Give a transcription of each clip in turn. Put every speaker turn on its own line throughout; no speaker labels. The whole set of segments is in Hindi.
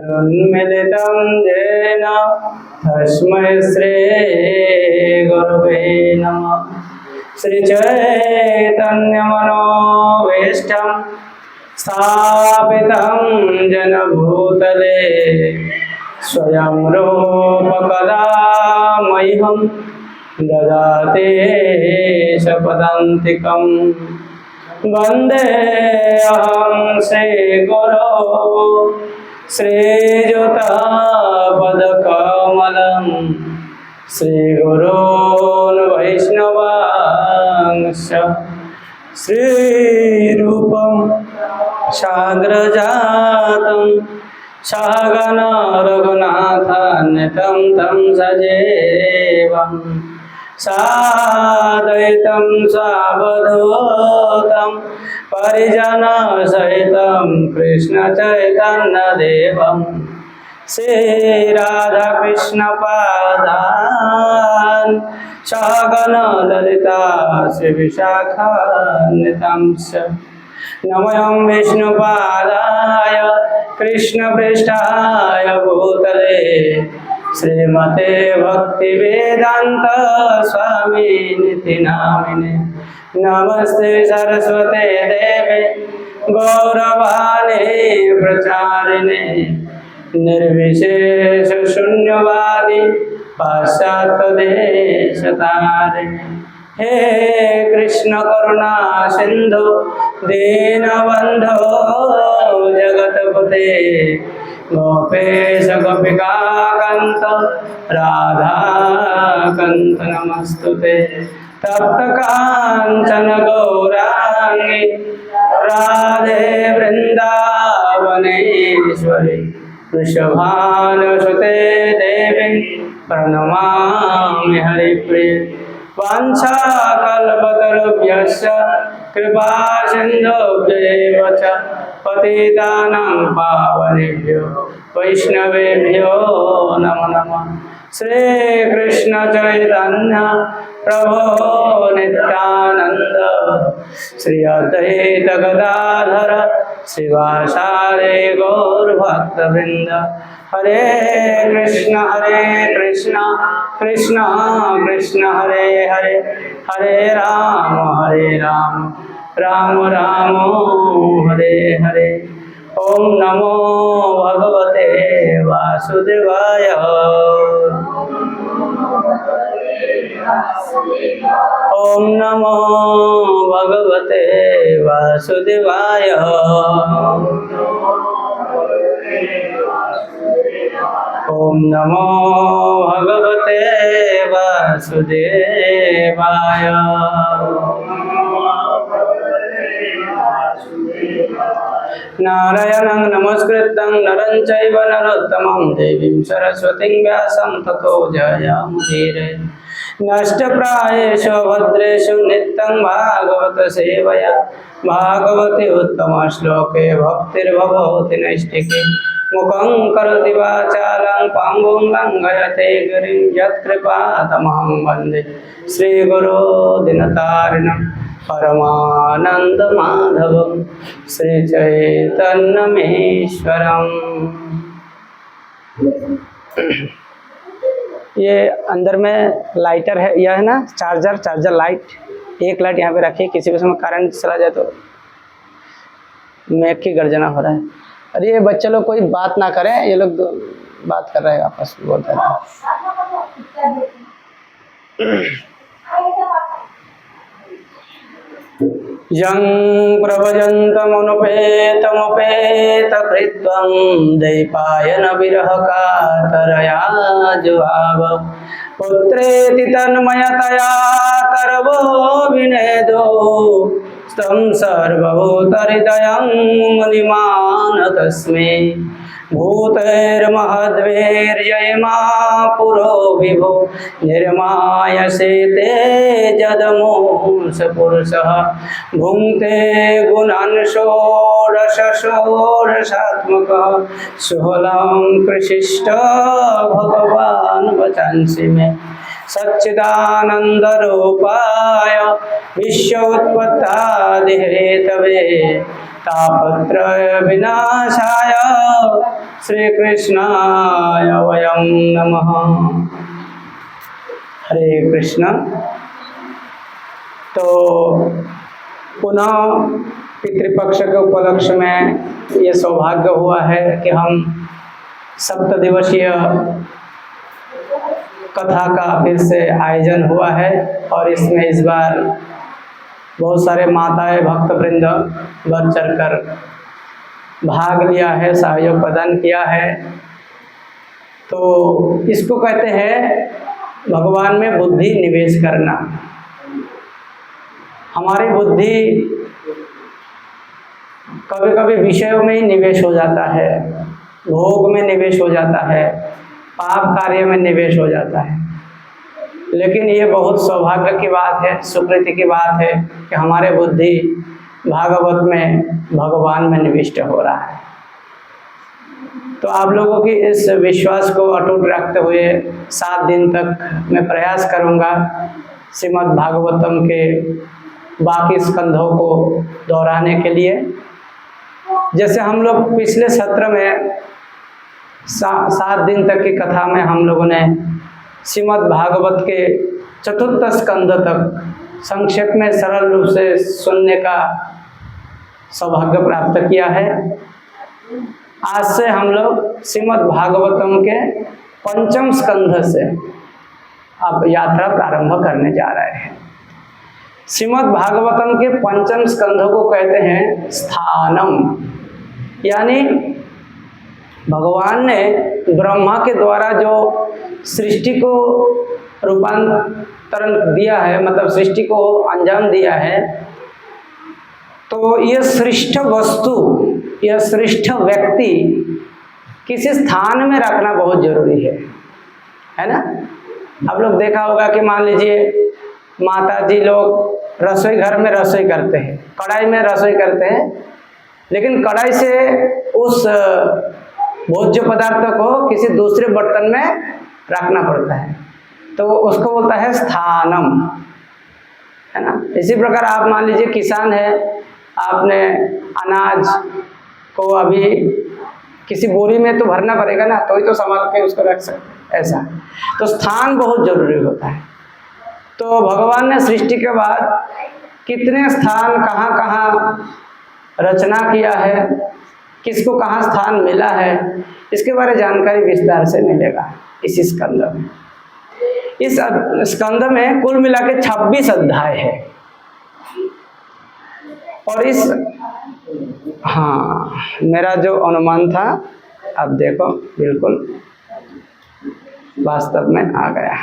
उन्मिलितं येन तस्मै श्रीगुरवे नमः। श्रीचैतन्यमनोभीष्टं स्थापितं येन भूतले स्वयं रूप कदा मह्यं ददाति शपथान्तिकं। वन्देऽहं श्रीगुरो श्रीयुतापदकमलं श्रीगुरोन् वैष्णवांश्च श्रीरूपं साग्रजातं सहगण रघुनाथान्वितं तं सजीवं साद्वैतं सावधूतं परिजनसहितं कृष्णचैतन्यदेवं श्रीराधाकृष्णपादान् सहगण ललिता श्रीविशाखान्वितांश्च नमोऽहं विष्णुपादाय कृष्णप्रेष्ठाय भूतले श्रीमते भक्तिवेदान्त स्वामिनिति नामिने। नमस्ते सरस्वते देवे गौरवाणी प्रचारिणे निर्विशेष शून्यवादी पाश्चात्यदेशतारिणे। हे कृष्ण करुणा सिंधु दीनबंधो जगतपते गोपेश गोपिका कांत राधाकांत नमस्तुते। तप्त कांचन गौरांगी राधे वृंदावनेश्वरी वृषभानुसुते देवी प्रणमामि हरिप्रिये। वाञ्छाकल्पतरुभ्यश्च कृपा सिन्धुभ्यैव च पतितानां पावनेभ्यो वैष्णवेभ्यो नमो नमः। श्रीकृष्ण चैतन्य प्रभो नित्यानंद श्री अद्वैत गदाधर श्रीवासादि गौरभक्तवृंद। हरे कृष्ण कृष्ण कृष्ण हरे हरे हरे राम राम राम हरे हरे। ओम नमो भगवते वासुदेवाय। ओम नमो भगवते वासुदेवाय। ओम नमो भगवते वासुदेवाय। नारायणं नमस्कृतं नरं चैव नरोत्तमं देवीं सरस्वतीं व्यासं ततो जयमुदीरये। नष्टप्रायेषु भद्रेषु नित्यं भागवत सेवया भागवते उत्तमश्लोके भक्तिर्भवति नैष्टिके। मुखं करोति वाचालं पांगुं लङ्घयते गिरिं यत्कृपातमहं वन्दे श्रीगुरो दिनतारिणं परमानन्दमाधवं श्रीचैतन्यमीश्वरम्। ये अंदर में लाइटर है, यह है ना चार्जर लाइट। एक लाइट यहाँ पे रखिए, किसी भी समय करंट चला जाए तो मेघ की गर्जना हो रहा है। अरे ये बच्चे लोग कोई बात ना करें, ये लोग बात कर रहे हैं आपस में, बोलते हैं। यं प्रव्रजन्तमनुपेतकृत्वं दैपायन विरहकातरया जुहाव पुत्रेति तन्मयतया तरवो विनेदो तं सर्वभूतहृदयं मुनिमान तस्मै। भूतैर्महद्वीर्यमा पुरो विभो निर्मायसे ते जदमोष पुरुषः भुङ्क्ते गुणान् षोडशात्मकः सुहलं कृशिष्ट भगवान् वचांसि मे। सच्चिदानन्दरूपाय विश्वोत्पत्त्यादिहेतवे तापत्रय विनाशाय श्री कृष्णाय वयं नमः। हरे कृष्ण। तो पुनः पितृपक्ष के उपलक्ष्य में ये सौभाग्य हुआ है कि हम 7 दिवसीय कथा का फिर से आयोजन हुआ है और इसमें इस बार बहुत सारे माताएं भक्तवृंद बढ़ चढ़कर भाग लिया है, सहयोग प्रदान किया है। तो इसको कहते हैं भगवान में बुद्धि निवेश करना। हमारी बुद्धि कभी कभी विषयों में ही निवेश हो जाता है, भोग में निवेश हो जाता है, पाप कार्य में निवेश हो जाता है। लेकिन ये बहुत सौभाग्य की बात है, सुकृति की बात है कि हमारे बुद्धि भागवत में, भगवान में निविष्ट हो रहा है। तो आप लोगों की इस विश्वास को अटूट रखते हुए 7 दिन तक मैं प्रयास करूंगा श्रीमद् भागवतम के बाकी स्कंधों को दोहराने के लिए। जैसे हम लोग पिछले सत्र में 7 दिन तक की कथा में हम लोगों ने श्रीमद् भागवत के 4th स्कंध तक संक्षेप में सरल रूप से सुनने का सौभाग्य प्राप्त किया है। आज से हम लोग श्रीमद् भागवतम के 5म स्कंध से अब यात्रा प्रारंभ करने जा रहे हैं। श्रीमद् भागवतम के 5म स्कंध को कहते हैं स्थानम, यानी भगवान ने ब्रह्मा के द्वारा जो सृष्टि को रूपांतरण दिया है, मतलब सृष्टि को अंजाम दिया है, तो यह श्रेष्ठ वस्तु, यह श्रेष्ठ व्यक्ति किसी स्थान में रखना बहुत जरूरी है ना। आप लोग देखा होगा कि मान लीजिए माता जी लोग रसोई घर में रसोई करते हैं, कढ़ाई में रसोई करते हैं, लेकिन कढ़ाई से उस भोज्य पदार्थ को किसी दूसरे बर्तन में रखना पड़ता है, तो उसको बोलता है स्थानम, है ना। इसी प्रकार आप मान लीजिए किसान है, आपने अनाज को अभी किसी बोरी में तो भरना पड़ेगा ना, तो ही तो संभाल के उसको रख सकते, ऐसा। तो स्थान बहुत जरूरी होता है। तो भगवान ने सृष्टि के बाद कितने स्थान कहाँ कहाँ रचना किया है, किसको कहाँ स्थान मिला है, इसके बारे में जानकारी विस्तार से मिलेगा इस स्कंद में। इस स्कंद में कुल मिला के 26 अध्याय है। और इस मेरा जो अनुमान था, अब देखो बिल्कुल वास्तव में आ गया।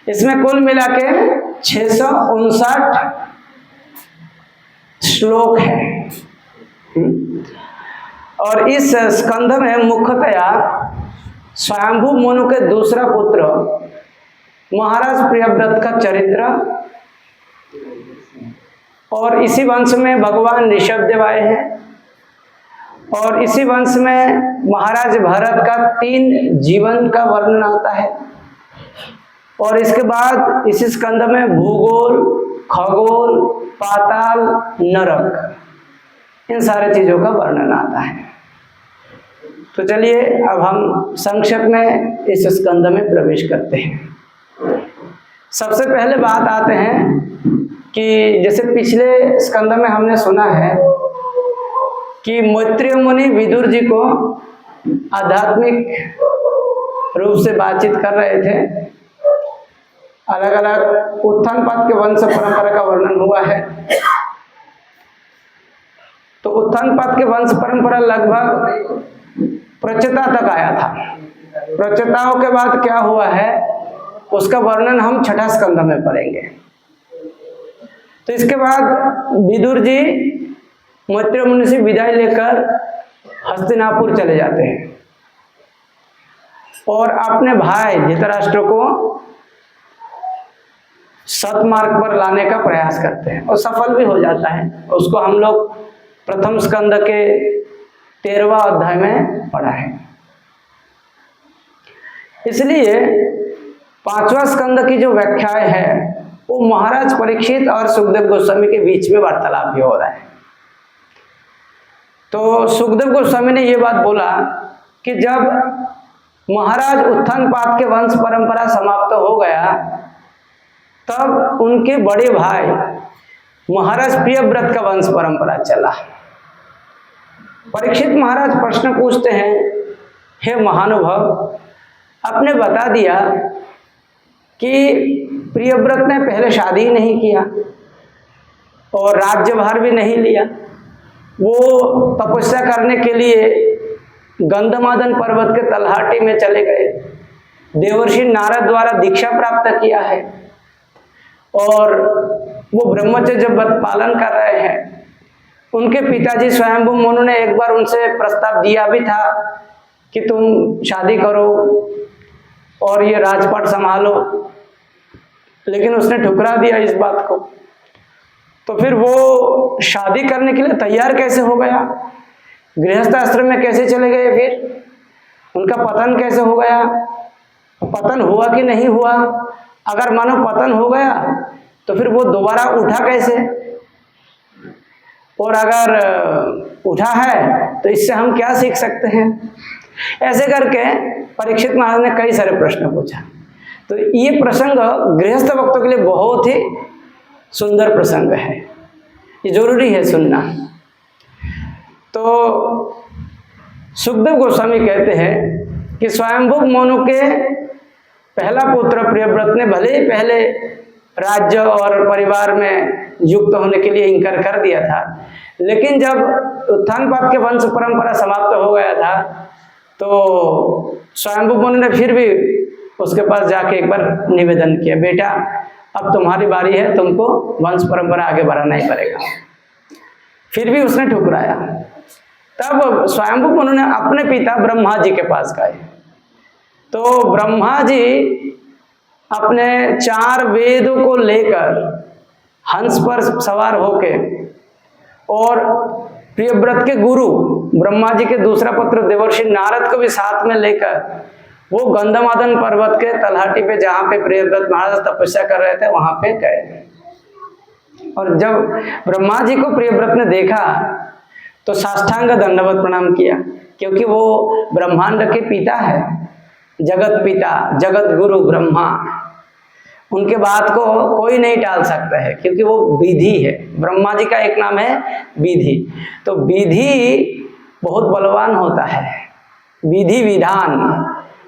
इसमें कुल मिला के 659 श्लोक है। और इस स्कंध में मुख्यतया स्वयंभू मनु के दूसरा पुत्र महाराज प्रियव्रत का चरित्र, और इसी वंश में भगवान ऋषभदेव आए हैं, और इसी वंश में महाराज भरत का 3 जीवन का वर्णन आता है। और इसके बाद इसी स्कंद में भूगोल, खगोल, पाताल, नरक, इन सारे चीजों का वर्णन आता है। तो चलिए अब हम संक्षेप में इस स्कंद में प्रवेश करते हैं। सबसे पहले बात आते हैं कि जैसे पिछले स्कंद में हमने सुना है कि मैत्रेय मुनि विदुर जी को आध्यात्मिक रूप से बातचीत कर रहे थे। अलग अलग उत्थानपाद के वंश परंपरा का वर्णन हुआ है। तो उत्थानपाद के वंश परंपरा लगभग प्रचेता तक आया था। प्रचेताओं के बाद क्या हुआ है उसका वर्णन हम 6ठा स्कंध में पढ़ेंगे। तो इसके बाद विदुर जी मैत्रेय मुनि से विदाई लेकर हस्तिनापुर चले जाते हैं और अपने भाई धृतराष्ट्र को सतमार्ग पर लाने का प्रयास करते हैं और सफल भी हो जाता है। उसको हम लोग प्रथम स्कंद के 13वां अध्याय में पढ़ा है। इसलिए 5वां स्कंद की जो व्याख्याएं है वो महाराज परीक्षित और सुखदेव गोस्वामी के बीच में वार्तालाप भी हो रहा है। तो सुखदेव गोस्वामी ने ये बात बोला कि जब महाराज उत्थानपाद के वंश परंपरा समाप्त हो गया, तब उनके बड़े भाई महाराज प्रियव्रत का वंश परंपरा चला। परीक्षित महाराज प्रश्न पूछते हैं, हे महानुभाव, आपने बता दिया कि प्रियव्रत ने पहले शादी नहीं किया और राज्यभार भी नहीं लिया, वो तपस्या करने के लिए गंधमादन पर्वत के तलहटी में चले गए, देवर्षि नारद द्वारा दीक्षा प्राप्त किया है और वो ब्रह्मचर्य व्रत पालन कर रहे हैं। उनके पिताजी स्वयंभू मनु ने एक बार उनसे प्रस्ताव दिया भी था कि तुम शादी करो और ये राजपाट संभालो, लेकिन उसने ठुकरा दिया इस बात को। तो फिर वो शादी करने के लिए तैयार कैसे हो गया, गृहस्थ आश्रम में कैसे चले गए, फिर उनका पतन कैसे हो गया, पतन हुआ कि नहीं हुआ? अगर मानो पतन हो गया तो फिर वो दोबारा उठा कैसे, और अगर उठा है तो इससे हम क्या सीख सकते हैं? ऐसे करके परीक्षित महाराज ने कई सारे प्रश्न पूछा। तो ये प्रसंग गृहस्थ भक्तों के लिए बहुत ही सुंदर प्रसंग है, ये जरूरी है सुनना। तो सुखदेव गोस्वामी कहते हैं कि स्वयंभू मनु के पहला पुत्र प्रियव्रत ने भले ही पहले राज्य और परिवार में युक्त होने के लिए इंकार कर दिया था, लेकिन जब उत्थानपाद के वंश परंपरा समाप्त हो गया था तो स्वयंभू मनु ने फिर भी उसके पास जाके एक बार निवेदन किया, बेटा अब तुम्हारी बारी है, तुमको वंश परंपरा आगे बढ़ाना ही पड़ेगा। फिर भी उसने ठुकराया। तब स्वयंभू मनु ने अपने पिता ब्रह्मा जी के पास गए। तो ब्रह्मा जी अपने 4 वेदों को लेकर हंस पर सवार होके और प्रियव्रत के गुरु ब्रह्मा जी के दूसरा पुत्र देवर्षि नारद को भी साथ में लेकर वो गंधमादन पर्वत के तलहटी पे, जहाँ पे प्रियव्रत महाराज तपस्या कर रहे थे, वहां पे गए। और जब ब्रह्मा जी को प्रियव्रत ने देखा तो साष्टांग दंडवत प्रणाम किया, क्योंकि वो ब्रह्मांड के पिता है, जगत पिता, जगत गुरु ब्रह्मा। उनके बात को कोई नहीं टाल सकता है, क्योंकि वो विधि है। ब्रह्मा जी का एक नाम है विधि। तो विधि बहुत बलवान होता है, विधि विधान।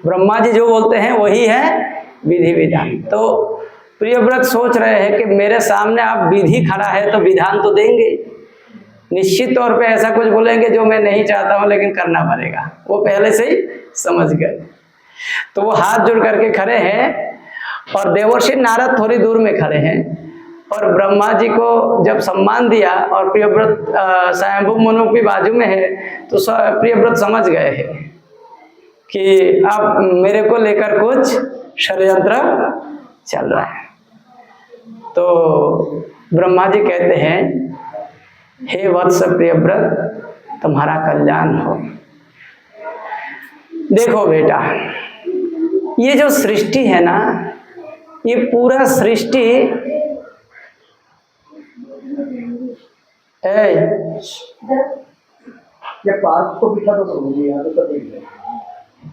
ब्रह्मा जी जो बोलते हैं वही है विधि विधान। तो प्रियव्रत सोच रहे हैं कि मेरे सामने आप विधि खड़ा है तो विधान तो देंगे, निश्चित तौर पे ऐसा कुछ बोलेंगे जो मैं नहीं चाहता हूं लेकिन करना पड़ेगा। वो पहले से ही समझ गए। तो वो हाथ जोड़ करके खड़े हैं और देवर्षि नारद थोड़ी दूर में खड़े हैं और ब्रह्मा जी को जब सम्मान दिया और प्रियव्रत स्वयंभू मनु की बाजू में है, तो प्रियव्रत समझ गए हैं कि अब मेरे को लेकर कुछ षड्यंत्र चल रहा है। तो ब्रह्मा जी कहते हैं, हे वत्स प्रियव्रत, तुम्हारा कल्याण हो। देखो बेटा, ये जो सृष्टि है ना, ये पूरा सृष्टि
को बिठा तो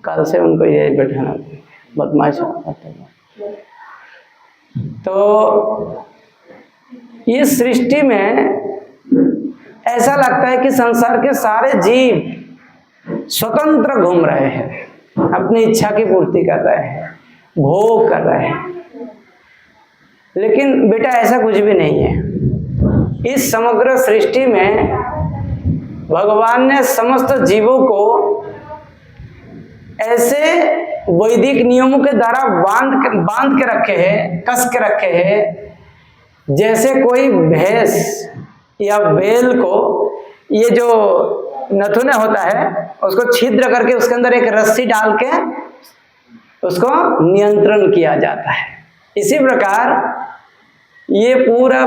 कल से उनको यही बैठाना, बदमाश है। तो ये सृष्टि में ऐसा लगता है कि संसार के सारे जीव स्वतंत्र घूम रहे हैं, अपनी इच्छा की पूर्ति कर रहे हैं, भोग कर रहे हैं। लेकिन बेटा ऐसा कुछ भी नहीं है। इस समग्र सृष्टि में भगवान ने समस्त जीवों को ऐसे वैदिक नियमों के द्वारा बांध के रखे हैं, कस के रखे हैं, जैसे कोई भैंस या बैल को ये जो नथुने होता है उसको छिद्र करके उसके अंदर एक रस्सी डाल के उसको नियंत्रण किया जाता है। इसी प्रकार ये पूरा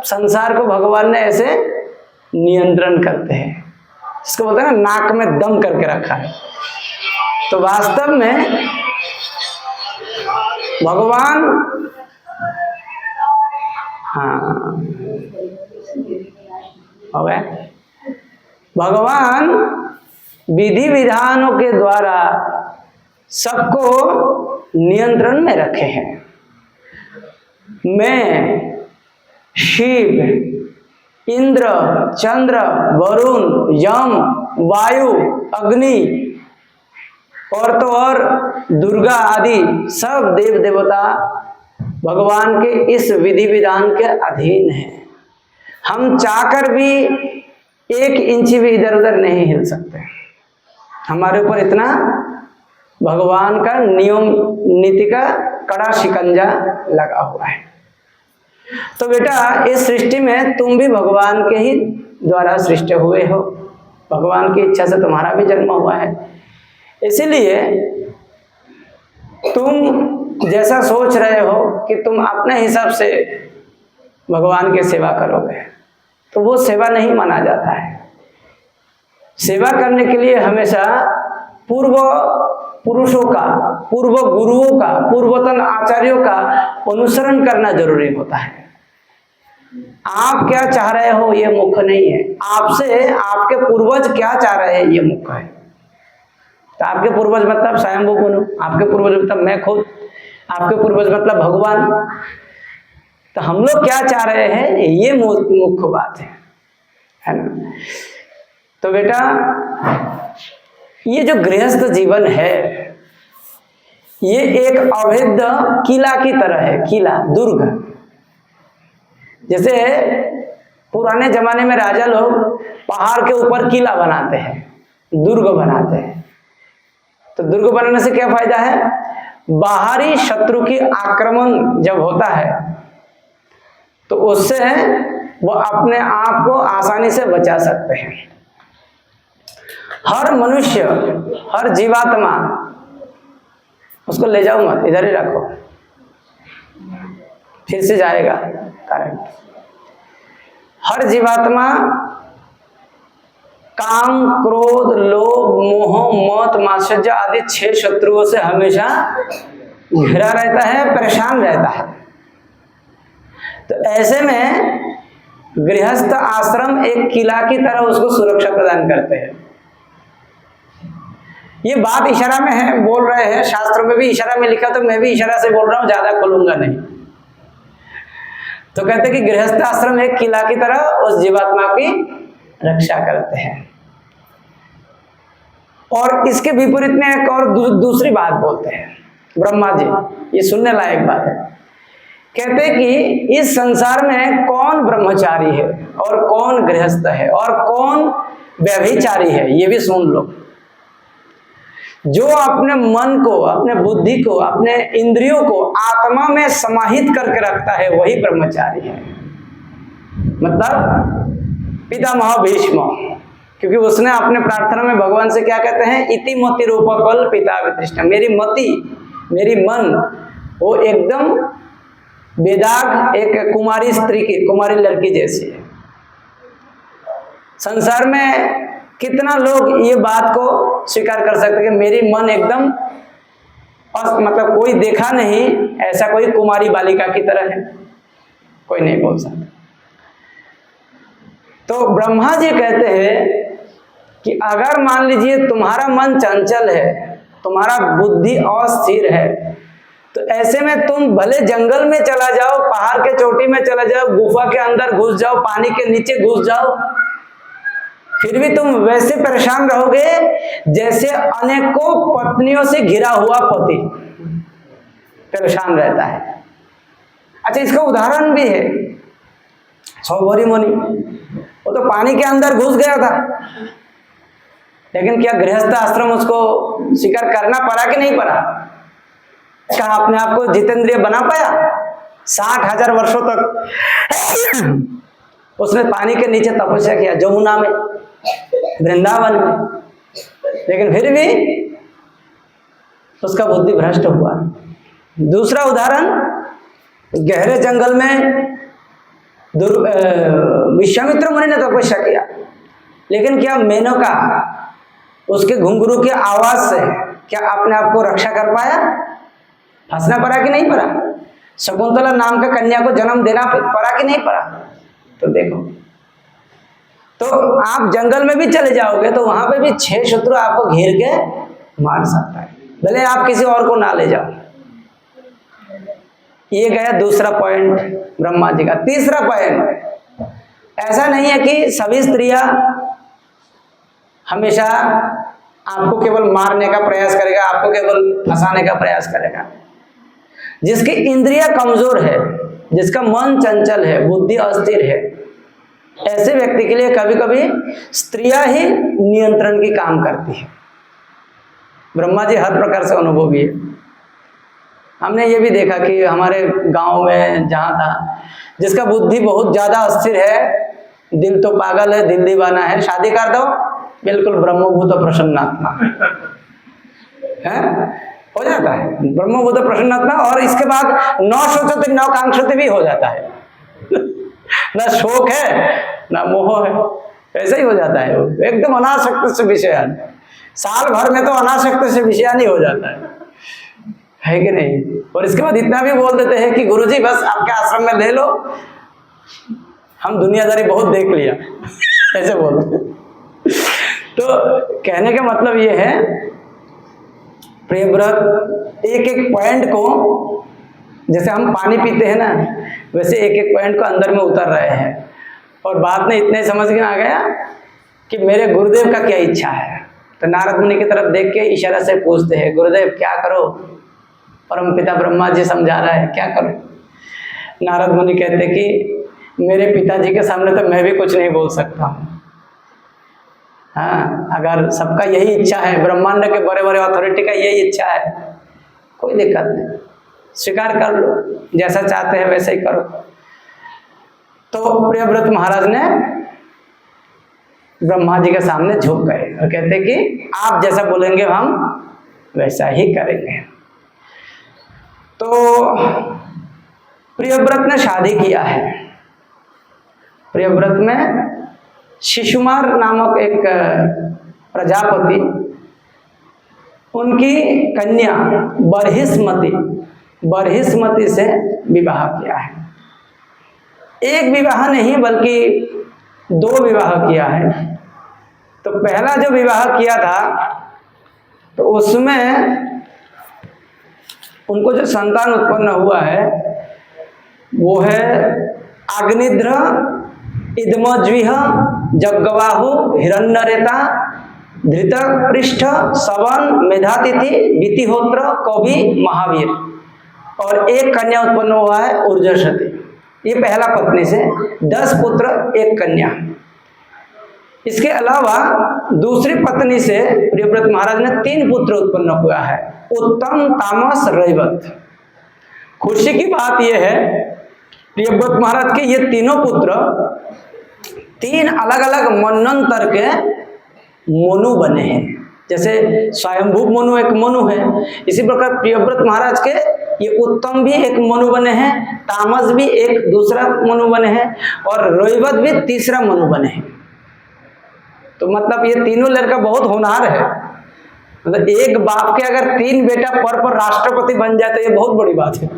संसार को भगवान ने ऐसे नियंत्रण करते हैं, जिसको बोलते हैं ना, नाक में दम करके रखा है। तो वास्तव में भगवान, हाँ हो गया, भगवान विधि विधानों के द्वारा सबको नियंत्रण में रखे हैं। मैं, शिव, इंद्र, चंद्र, वरुण, यम, वायु, अग्नि और तो और दुर्गा आदि सब देव देवता भगवान के इस विधि विधान के अधीन हैं। हम चाहकर भी 1 इंच भी इधर उधर नहीं हिल सकते। हमारे ऊपर इतना भगवान का नियम नीति का कड़ा शिकंजा लगा हुआ है। तो बेटा, इस सृष्टि में तुम भी भगवान के ही द्वारा सृष्टि हुए हो। भगवान की इच्छा से तुम्हारा भी जन्म हुआ है। इसीलिए तुम जैसा सोच रहे हो कि तुम अपने हिसाब से भगवान की सेवा करोगे, तो वो सेवा नहीं माना जाता है। सेवा करने के लिए हमेशा पूर्व पुरुषों का, पूर्व गुरुओं का, पूर्वतन आचार्यों का अनुसरण करना जरूरी होता है। आप क्या चाह रहे हो ये मुख्य नहीं है, आपसे आपके पूर्वज क्या चाह रहे हैं ये मुख्य है। तो आपके पूर्वज मतलब स्वयंभू मनु, आपके पूर्वज मतलब मैं खुद, आपके पूर्वज मतलब भगवान। तो हम लोग क्या चाह रहे हैं ये मुख्य बात है ना। तो बेटा, ये जो गृहस्थ जीवन है ये एक अवैध किला की तरह है। किला, दुर्ग। जैसे पुराने जमाने में राजा लोग पहाड़ के ऊपर किला बनाते हैं, दुर्ग बनाते हैं। तो दुर्ग बनाने से क्या फायदा है? बाहरी शत्रु की आक्रमण जब होता है तो उससे वो अपने आप को आसानी से बचा सकते हैं। हर मनुष्य, हर जीवात्मा, उसको ले जाओ मत, इधर ही रखो, फिर से जाएगा करंट। हर जीवात्मा काम, क्रोध, लोभ, मोह, मत, मात्सर्य आदि 6 शत्रुओं से हमेशा घिरा रहता है, परेशान रहता है। तो ऐसे में गृहस्थ आश्रम एक किला की तरह उसको सुरक्षा प्रदान करते हैं। ये बात इशारा में है, बोल रहे हैं, शास्त्रों में भी इशारा में लिखा, तो मैं भी इशारा से बोल रहा हूं, ज्यादा खोलूंगा नहीं। तो कहते हैं कि गृहस्थ आश्रम एक किला की तरह उस जीवात्मा की रक्षा करते हैं। और इसके विपरीत में एक और दूसरी बात बोलते हैं ब्रह्मा जी, ये सुनने लायक बात है। कहते हैं कि इस संसार में कौन ब्रह्मचारी है और कौन गृहस्थ है और कौन व्यभिचारी है, ये भी सुन लो। जो अपने मन को, अपने बुद्धि को, अपने इंद्रियों को आत्मा में समाहित करके रखता है वही ब्रह्मचारी है। मतलब पितामह भीष्म, क्योंकि उसने अपने प्रार्थना में भगवान से क्या कहते हैं? इति मति रूपकल पिता वितृष्ण। मेरी मति, मेरी मन वो एकदम बेदाग एक कुमारी स्त्री की, कुमारी लड़की जैसी है। संसार में कितना लोग ये बात को स्वीकार कर सकते हैं कि मेरी मन एकदम मतलब कोई देखा नहीं ऐसा कोई कुमारी बालिका की तरह है? कोई नहीं बोल सकता। तो ब्रह्मा जी कहते हैं कि अगर मान लीजिए तुम्हारा मन चंचल है, तुम्हारा बुद्धि अस्थिर है, तो ऐसे में तुम भले जंगल में चला जाओ, पहाड़ के चोटी में चला जाओ, गुफा के अंदर घुस जाओ, पानी के नीचे घुस जाओ, फिर भी तुम वैसे परेशान रहोगे जैसे अनेकों पत्नियों से घिरा हुआ पति परेशान रहता है। अच्छा, इसका उदाहरण भी है। सौभरी मुनि, वो तो पानी के अंदर घुस गया था, लेकिन क्या गृहस्थ आश्रम उसको स्वीकार करना पड़ा कि नहीं पड़ा? क्या अपने आप को जितेंद्रिय बना पाया? 60,000 वर्षों तक उसने पानी के नीचे तपस्या किया, जमुना में, वृंदावन में, लेकिन फिर भी उसका बुद्धि भ्रष्ट हुआ। दूसरा उदाहरण, गहरे जंगल में विश्वामित्र मुनि ने तपस्या किया, लेकिन क्या मेनका उसके घुंघरू की आवाज से क्या अपने आप को रक्षा कर पाया? फंसना पड़ा कि नहीं पड़ा? शकुंतला नाम का कन्या को जन्म देना पड़ा कि नहीं पड़ा? तो देखो, तो आप जंगल में भी चले जाओगे तो वहां पे भी 6 शत्रु आपको घेर के मार सकता है, भले आप किसी और को ना ले जाओ। ये गया दूसरा पॉइंट ब्रह्मा जी का। तीसरा पॉइंट, ऐसा नहीं है कि सभी स्त्रियां हमेशा आपको केवल मारने का प्रयास करेगा, आपको केवल फंसाने का प्रयास करेगा। जिसकी इंद्रियां कमजोर है, जिसका मन चंचल है, बुद्धि अस्थिर है, ऐसे व्यक्ति के लिए कभी कभी स्त्रियां ही नियंत्रण की काम करती है। ब्रह्मा जी हर प्रकार से अनुभवी है। हमने ये भी देखा कि हमारे गांव में जहाँ था, जिसका बुद्धि बहुत ज्यादा अस्थिर है, दिल तो पागल है, दिल दीवाना है, शादी कर दो बिल्कुल ब्रह्मभूत प्रसन्नात्मा है, हो जाता है ब्रह्मभूत प्रसन्नात्मा। और इसके बाद न सोचते न कांक्षते भी हो जाता है ना शोक है ना मोह है, ऐसे ही हो जाता है। वो एकदम अनासक्त से विषयान, साल भर में तो अनासक्त से विषयान ही हो जाता है कि नहीं। और इसके बाद इतना भी बोल देते हैं कि गुरुजी बस आपके आश्रम में ले लो, हम दुनियादारी बहुत देख लिया ऐसे बोलते हैं। तो कहने का मतलब ये है, प्रियव्रत एक एक पॉइंट को, जैसे हम पानी पीते हैं ना, वैसे एक एक पॉइंट को अंदर में उतर रहे हैं। और बात में इतने समझ में आ गया कि मेरे गुरुदेव का क्या इच्छा है। तो नारद मुनि की तरफ देख के इशारा से पूछते हैं, गुरुदेव क्या करो? परम पिता ब्रह्मा जी समझा रहा है, क्या करो? नारद मुनि कहते कि मेरे पिताजी के सामने तो मैं भी कुछ नहीं बोल सकता हूँ। हाँ, अगर सबका यही इच्छा है, ब्रह्मांड के बड़े बड़े अथॉरिटी का यही इच्छा है, कोई दिक्कत नहीं, स्वीकार कर लो, जैसा चाहते हैं वैसे ही करो। तो प्रियव्रत महाराज ने ब्रह्मा जी के सामने झुक गए और कहते कि आप जैसा बोलेंगे हम वैसा ही करेंगे। तो प्रियव्रत ने शादी किया है। प्रियव्रत में शिशुमार नामक एक प्रजापति, उनकी कन्या बरहिस्मति से विवाह किया है। एक विवाह नहीं बल्कि 2 विवाह किया है। तो पहला जो विवाह किया था तो उसमें उनको जो संतान उत्पन्न हुआ है वो है अग्निध्र, इदमज्विह, जग्गवाहु, हिरण्यरेता, धृतपृष्ठ, सवन, मेधातिथि, वितिहोत्र, कवि, महावीर। और एक कन्या उत्पन्न हुआ है ऊर्जशती। ये पहला पत्नी से 10 पुत्र 1 कन्या। इसके अलावा दूसरी पत्नी से प्रियव्रत महाराज ने 3 पुत्र उत्पन्न हुआ है, उत्तम, तामस, रैवत। खुशी की बात यह है प्रियव्रत महाराज के ये तीनों पुत्र 3 अलग अलग मनंतर के मनु बने हैं। जैसे स्वयंभू मनु एक मनु है, इसी प्रकार प्रियव्रत महाराज के ये उत्तम भी एक मनु बने हैं, तामस भी एक दूसरा मनु बने हैं, और रैवत भी तीसरा मनु बने हैं। तो मतलब ये तीनों लड़का बहुत होनहार है। मतलब एक बाप के अगर 3 बेटा पर राष्ट्रपति बन जाए तो ये बहुत बड़ी बात है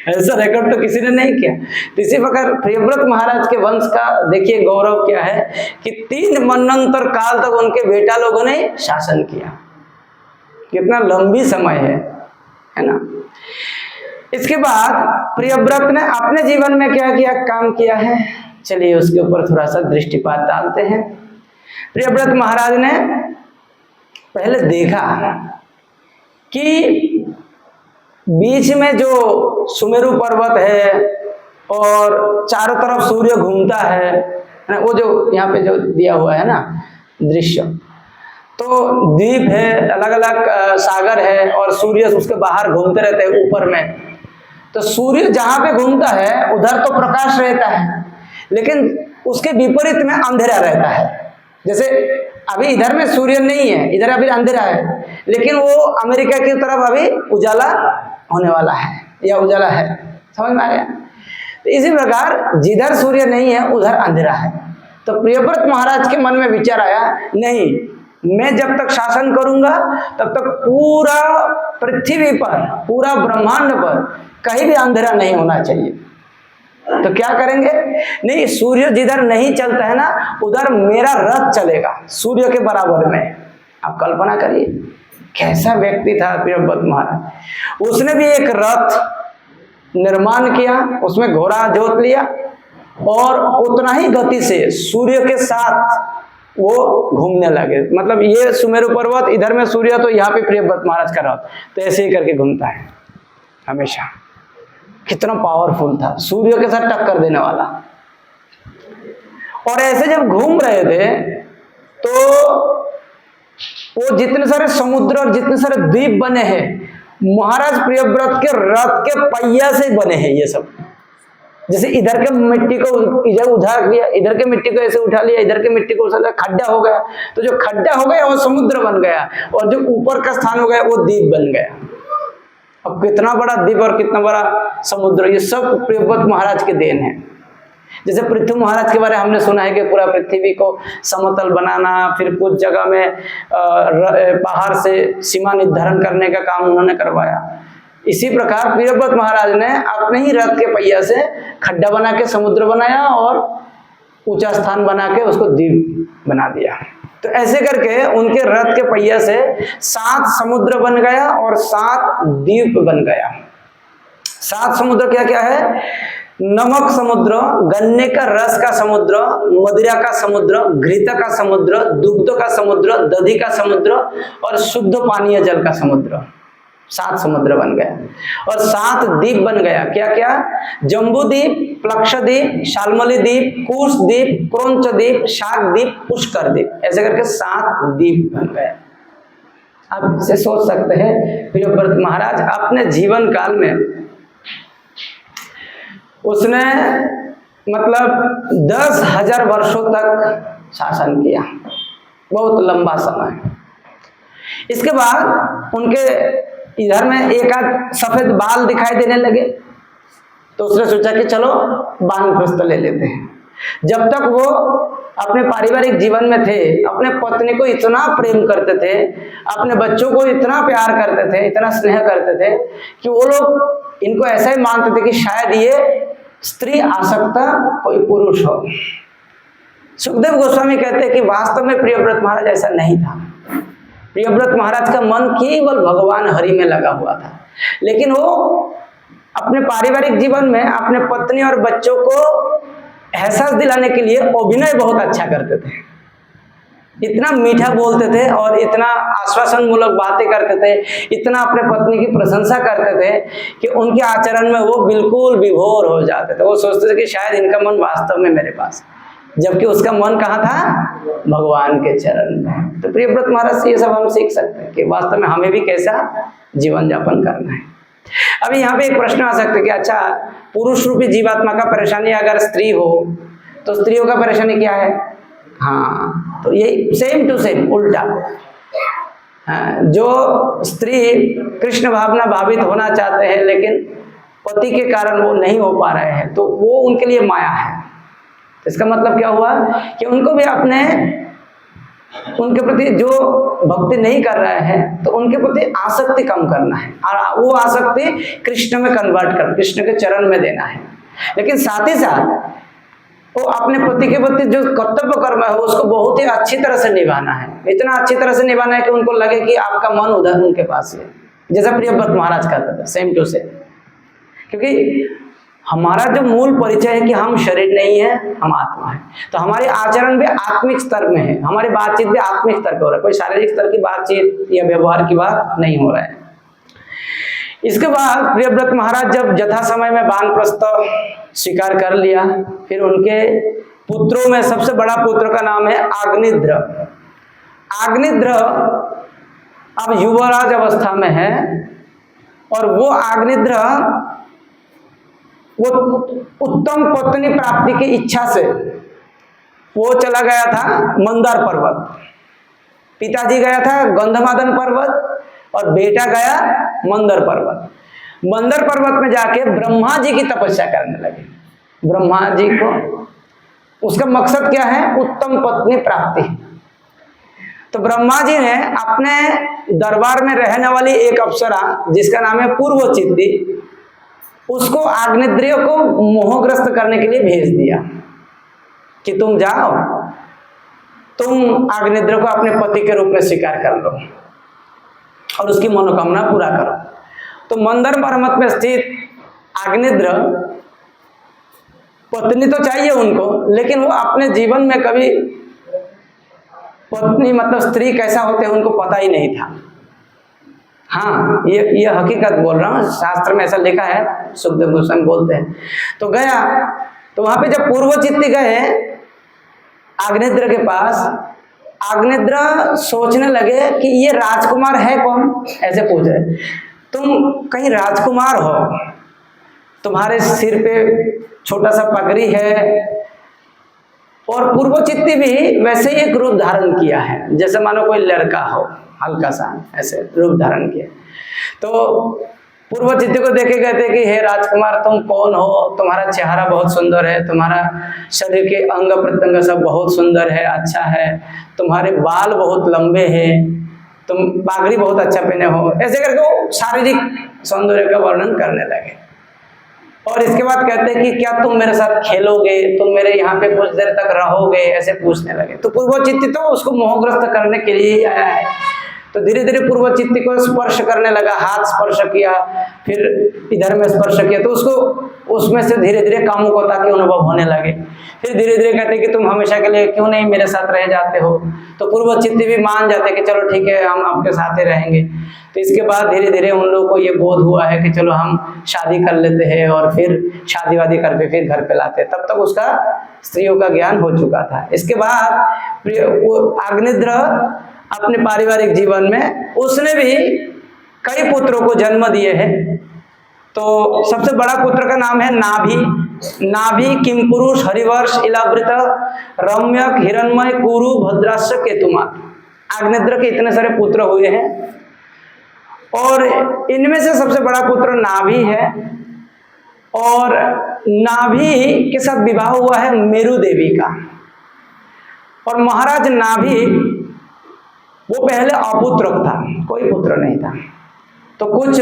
ऐसा रिकॉर्ड तो किसी ने नहीं किया। तो इसी प्रकार प्रियव्रत महाराज के वंश का देखिए गौरव क्या है कि 3 मनंतर काल तक उनके बेटा लोगों ने शासन किया। कितना लंबी समय है ना। इसके बाद प्रियव्रत ने अपने जीवन में क्या क्या काम किया है, चलिए उसके ऊपर थोड़ा सा दृष्टिपात डालते हैं। प्रियव्रत महाराज ने पहले देखा कि बीच में जो सुमेरु पर्वत है और चारों तरफ सूर्य घूमता है ना, वो जो यहाँ पे जो दिया हुआ है ना दृश्य, तो द्वीप है, अलग अलग सागर है और सूर्य उसके बाहर घूमते रहते हैं ऊपर में। तो सूर्य जहाँ पे घूमता है उधर तो प्रकाश रहता है, लेकिन उसके विपरीत में अंधेरा रहता है। जैसे अभी इधर में सूर्य नहीं है, इधर अभी अंधेरा है, लेकिन वो अमेरिका की तरफ अभी उजाला होने वाला है या उजाला है, समझ में आ गया। तो इसी प्रकार जिधर सूर्य नहीं है उधर अंधेरा है। तो प्रियव्रत महाराज के मन में विचार आया, नहीं, मैं जब तक शासन करूंगा तब तक पूरा पृथ्वी पर, पूरा ब्रह्मांड पर कहीं भी अंधेरा नहीं होना चाहिए। तो क्या करेंगे? नहीं, सूर्य जिधर नहीं चलता है ना उधर मेरा रथ चलेगा सूर्य के बराबर में। आप कल्पना करिए कैसा व्यक्ति था प्रियव्रत महाराज। उसने भी एक रथ निर्माण किया, उसमें घोड़ा जोत लिया और उतना ही गति से सूर्य के साथ वो घूमने लगे। मतलब ये सुमेरु पर्वत, इधर में सूर्य, तो यहाँ पे प्रियव्रत महाराज का रथ, तो ऐसे ही करके घूमता है हमेशा। कितना पावरफुल था, सूर्य के साथ टक्कर देने वाला। और ऐसे जब घूम रहे थे तो वो जितने सारे समुद्र और जितने सारे द्वीप बने हैं महाराज प्रियव्रत के रथ के पहिया से बने हैं ये सब। जैसे इधर के मिट्टी को इधर उधर लिया, इधर के मिट्टी को ऐसे उठा लिया, इधर के मिट्टी को उठा, खड्डा हो गया, तो जो खड्डा हो गया वो समुद्र बन गया, और जो ऊपर का स्थान हो गया वो द्वीप बन गया। अब कितना बड़ा द्वीप और कितना बड़ा समुद्र, ये सब प्रियव्रत महाराज के देन है। जैसे पृथ्वी महाराज के बारे में हमने सुना है कि पूरा पृथ्वी को समतल बनाना, फिर कुछ जगह में पहाड़ से सीमा निर्धारण करने का काम उन्होंने करवाया। इसी प्रकार प्रियव्रत महाराज ने अपने ही रथ के पहिया से खड्डा बना के समुद्र बनाया और ऊंचा स्थान बना के उसको द्वीप बना दिया। तो ऐसे करके उनके रथ के पहिया से 7 समुद्र बन गया और 7 द्वीप बन गया। 7 समुद्र क्या क्या है? नमक समुद्र, गन्ने का रस का समुद्र, मदिरा का समुद्र, घृत का समुद्र, दुग्ध का समुद्र, दधि का समुद्र और शुद्ध पानीय जल का समुद्र। 7 समुद्र बन गया और 7 द्वीप बन गया। क्या क्या? जम्बू द्वीप, प्लक्ष द्वीप, शाल्मली द्वीप, कुश द्वीप, क्रोंच द्वीप, शाक द्वीप, पुष्कर द्वीप, ऐसे करके 7 द्वीप बन गए। आप इसे सोच सकते हैं प्रियव्रत महाराज अपने जीवन काल में उसने मतलब 10,000 वर्षों तक शासन किया, बहुत लंबा समय। इसके बाद उनके इधर में एक आध सफेद बाल दिखाई देने लगे, तो उसने सोचा कि चलो वानप्रस्थ ले लेते हैं। जब तक वो अपने पारिवारिक जीवन में थे, अपने पत्नी को इतना प्रेम करते थे, अपने बच्चों को इतना प्यार करते थे, इतना स्नेह करते थे कि वो लोग इनको ऐसा ही मानते थे कि शायद ये स्त्री आसक्ता कोई पुरुष हो। सुखदेव गोस्वामी कहते हैं कि वास्तव में प्रियव्रत महाराज ऐसा नहीं था। प्रियव्रत महाराज का मन केवल भगवान हरि में लगा हुआ था, लेकिन वो अपने पारिवारिक जीवन में अपने पत्नी और बच्चों को एहसास दिलाने के लिए अभिनय बहुत अच्छा करते थे। इतना मीठा बोलते थे और इतना आश्वासन मूलक बातें करते थे, इतना अपने पत्नी की प्रशंसा करते थे कि उनके आचरण में वो बिल्कुल विभोर हो जाते थे। वो सोचते थे कि शायद इनका मन वास्तव में मेरे पास, जबकि उसका मन कहाँ था? भगवान के चरण में। तो प्रियव्रत महाराज से ये सब हम सीख सकते हैं कि वास्तव में हमें भी कैसा जीवन यापन करना है। अभी यहाँ पे एक प्रश्न आ सकता है कि अच्छा, पुरुष रूपी जीवात्मा का परेशानी अगर स्त्री हो तो स्त्रियों का परेशानी क्या है? हाँ, तो ये सेम टू सेम उल्टा। जो स्त्री कृष्ण भावना भावित होना चाहते हैं लेकिन पति के कारण वो नहीं हो पा रहे हैं, तो वो उनके लिए माया है। इसका मतलब क्या हुआ कि उनको भी अपने उनके प्रति जो भक्ति नहीं कर रहे हैं तो उनके प्रति आसक्ति कम करना है, और वो आसक्ति कृष्ण में कन्वर्ट कर कृष्ण के चरण में देना है। लेकिन साथ ही साथ वो अपने पति के प्रति जो कर्तव्य कर्म है उसको बहुत ही अच्छी तरह से निभाना है। इतना अच्छी तरह से निभाना है कि उनको लगे कि आपका मन उधर उनके पास है, जैसा प्रियव्रत महाराज कहते थे, सेम टू सेम। क्योंकि हमारा जो मूल परिचय है कि हम शरीर नहीं है, हम आत्मा है, तो हमारे आचरण भी आत्मिक स्तर में है, हमारी बातचीत भी आत्मिक स्तर पर हो रहा है, कोई शारीरिक स्तर की बातचीत या व्यवहार की बात नहीं हो रहा है। इसके बाद प्रियव्रत महाराज जब यथा समय में वानप्रस्थ स्वीकार कर लिया, फिर उनके पुत्रों में सबसे बड़ा पुत्र का नाम है अग्निध्र। अग्निध्र अब युवराज अवस्था में है, और वो अग्निध्र वो उत्तम पत्नी प्राप्ति की इच्छा से वो चला गया था मंदार पर्वत। पिताजी गया था गंधमादन पर्वत और बेटा गया मंदर पर्वत। मंदर पर्वत में जाके ब्रह्मा जी की तपस्या करने लगे। ब्रह्मा जी को उसका मकसद क्या है? उत्तम पत्नी प्राप्ति। तो ब्रह्मा जी ने अपने दरबार में रहने वाली एक अप्सरा जिसका नाम है पूर्वचित्ती, उसको आग्नेद्रिय को मोहग्रस्त करने के लिए भेज दिया कि तुम जाओ, तुम आग्नेद्र को अपने पति के रूप में स्वीकार कर लो और उसकी मनोकामना पूरा करो। तो मंदर पर्वत में स्थित आग्नेद्र, पत्नी तो चाहिए उनको, लेकिन वो अपने जीवन में कभी पत्नी मतलब स्त्री कैसा होते हैं उनको पता ही नहीं था। हाँ, ये हकीकत बोल रहा हूँ, शास्त्र में ऐसा लिखा है, सुखदेव गोस्वामी बोलते हैं। तो गया, तो वहां पे जब पूर्वचित्ती गए आग्नेद्र के पास, आग्नेद्र सोचने लगे कि ये राजकुमार है कौन, ऐसे पूछ रहे, तुम कहीं राजकुमार हो, तुम्हारे सिर पे छोटा सा पगड़ी है, और पूर्वचित्ती भी वैसे ही एक रूप धारण किया है, जैसे मानो कोई लड़का हो, हल्का सा ऐसे रूप धारण किया। तो पूर्वचित्ती को देखे कहते कि हे राजकुमार, तुम कौन हो, तुम्हारा चेहरा बहुत सुंदर है, तुम्हारा शरीर के अंग प्रत्यंग सब बहुत सुंदर है, अच्छा है, तुम्हारे बाल बहुत लंबे हैं, तुम पागड़ी बहुत अच्छा पहने हो, ऐसे करके वो शारीरिक सौंदर्य का वर्णन करने लगे। और इसके बाद कहते हैं कि क्या तुम मेरे साथ खेलोगे, तुम मेरे यहाँ पे कुछ देर तक रहोगे, ऐसे पूछने लगे। तो पूर्वचित्ती तो उसको मोहग्रस्त करने के लिए आया है, तो धीरे धीरे पूर्वचित्ती को स्पर्श करने लगा, हाथ स्पर्श किया, फिर इधर में स्पर्श किया, तो उसको उसमें से धीरे धीरे कामुकता के अनुभव होने लगे। फिर धीरे धीरे कहते कि तुम हमेशा के लिए क्यों नहीं मेरे साथ रह जाते हो, तो पूर्वचित्ती भी मान जाते कि चलो ठीक है, हम आपके साथ ही रहेंगे। तो इसके बाद धीरे धीरे उन लोगों को ये बोध हुआ है कि चलो हम शादी कर लेते हैं, और फिर शादी वादी करके फिर घर पे लाते हैं। तब तक उसका स्त्रियों का ज्ञान हो चुका था। इसके बाद आग्नेद्र अपने पारिवारिक जीवन में उसने भी कई पुत्रों को जन्म दिए हैं। तो सबसे बड़ा पुत्र का नाम है नाभि। नाभि किमपुरुष हरिवर्ष इलावृत रम्यक हिरण्मय कुरु भद्रास्य केतुमान। आग्नेद्र के इतने सारे पुत्र हुए हैं, और इनमें से सबसे बड़ा पुत्र नाभि है, और नाभि के साथ विवाह हुआ है मेरु देवी का। और महाराज नाभि वो पहले अपुत्रक था, कोई पुत्र नहीं था। तो कुछ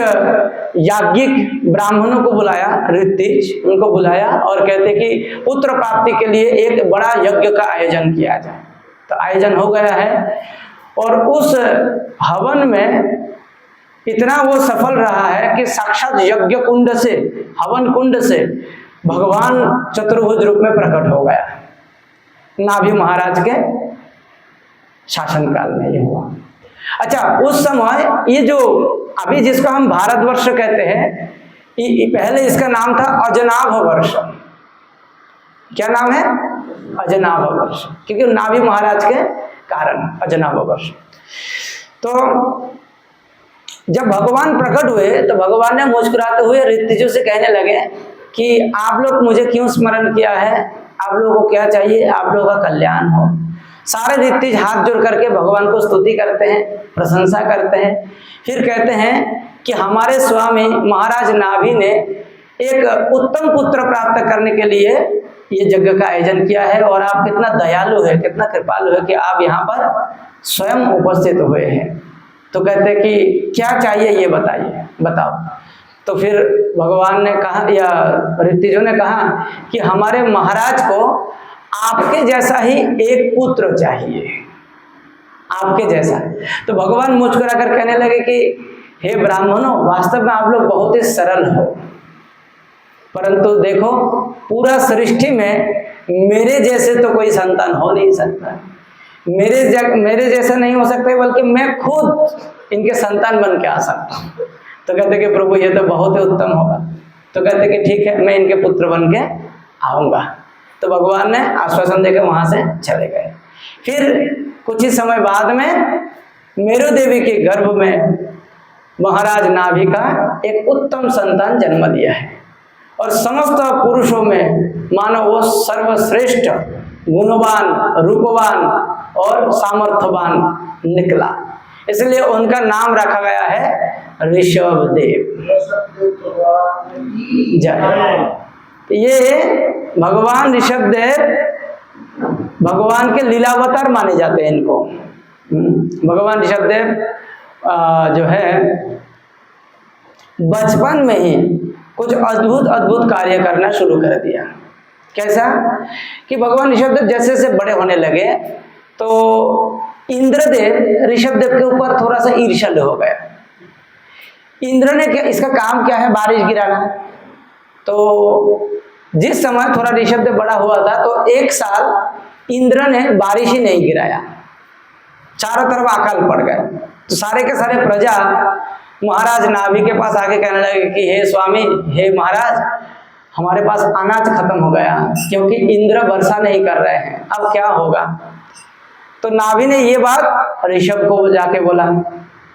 याज्ञिक ब्राह्मणों को बुलाया, ऋत्विज उनको बुलाया, और कहते कि पुत्र प्राप्ति के लिए एक बड़ा यज्ञ का आयोजन किया जाए। तो आयोजन हो गया है, और उस हवन में इतना वो सफल रहा है कि साक्षात यज्ञ कुंड से, हवन कुंड से भगवान चतुर्भुज रूप में प्रकट हो गया। नाभि महाराज के शासनकाल में ये हुआ। अच्छा, उस समय ये जो अभी जिसको हम भारतवर्ष कहते हैं, पहले इसका नाम था अजनाभ वर्ष। क्या नाम है? अजनाभ वर्ष, क्योंकि नाभि महाराज के कारण अजनाभ वर्ष। तो जब भगवान प्रकट हुए तो भगवान ने मुस्कुराते हुए ऋत्विजों से कहने लगे कि आप लोग मुझे क्यों स्मरण किया है, आप लोगों को क्या चाहिए, आप लोगों का कल्याण हो। सारे ऋत्विज हाथ जोड़ करके भगवान को स्तुति करते हैं, प्रशंसा करते हैं। फिर कहते हैं कि हमारे स्वामी महाराज नाभि ने एक उत्तम पुत्र प्राप्त करने के लिए ये यज्ञ का आयोजन किया है, और आप कितना दयालु है, कितना कृपालु है कि आप यहाँ पर स्वयं उपस्थित हुए हैं। तो कहते हैं कि क्या चाहिए ये बताइए, बताओ। तो फिर भगवान ने कहा, या ऋत्विजों ने कहा कि हमारे महाराज को आपके जैसा ही एक पुत्र चाहिए, आपके जैसा। तो भगवान मुस्कुरा कर कहने लगे कि हे ब्राह्मणों, वास्तव में आप लोग बहुत ही सरल हो, परंतु देखो पूरा सृष्टि में मेरे जैसे तो कोई संतान हो नहीं सकता, मेरे जैसा नहीं हो सकता, बल्कि मैं खुद इनके संतान बन के आ सकता हूँ। तो कहते कि प्रभु ये तो बहुत ही उत्तम होगा। तो कहते कि ठीक है, मैं इनके पुत्र बन के आऊँगा। तो भगवान ने आश्वासन देकर वहाँ से चले गए। फिर कुछ ही समय बाद में मेरु देवी के गर्भ में महाराज नाभि का एक उत्तम संतान जन्म दिया है, और समस्त पुरुषों में मानो वो सर्वश्रेष्ठ, गुणवान, रूपवान और सामर्थ्यवान निकला। इसलिए उनका नाम रखा गया है ऋषभदेव। जय। ये भगवान ऋषभदेव भगवान के लीलावतार माने जाते हैं इनको। भगवान ऋषभदेव जो है बचपन में ही कुछ अद्भुत अद्भुत कार्य करना शुरू कर दिया। कैसा कि भगवान ऋषभदेव जैसे जैसे बड़े होने लगे तो इंद्रदेव ऋषभदेव के ऊपर थोड़ा सा ईर्ष्या हो गया। इंद्र ने क्या, इसका काम क्या है, बारिश गिराना। तो जिस समय थोड़ा ऋषभदेव बड़ा हुआ था तो एक साल इंद्र ने बारिश ही नहीं गिराया, चारों तरफ अकाल पड़ गए। तो सारे के सारे प्रजा महाराज नाभि के पास आके कहने लगे कि हे स्वामी, हे महाराज, हमारे पास अनाज खत्म हो गया क्योंकि इंद्र वर्षा नहीं कर रहे हैं, अब क्या होगा। तो नाभि ने ये बात ऋषभ को जाके बोला।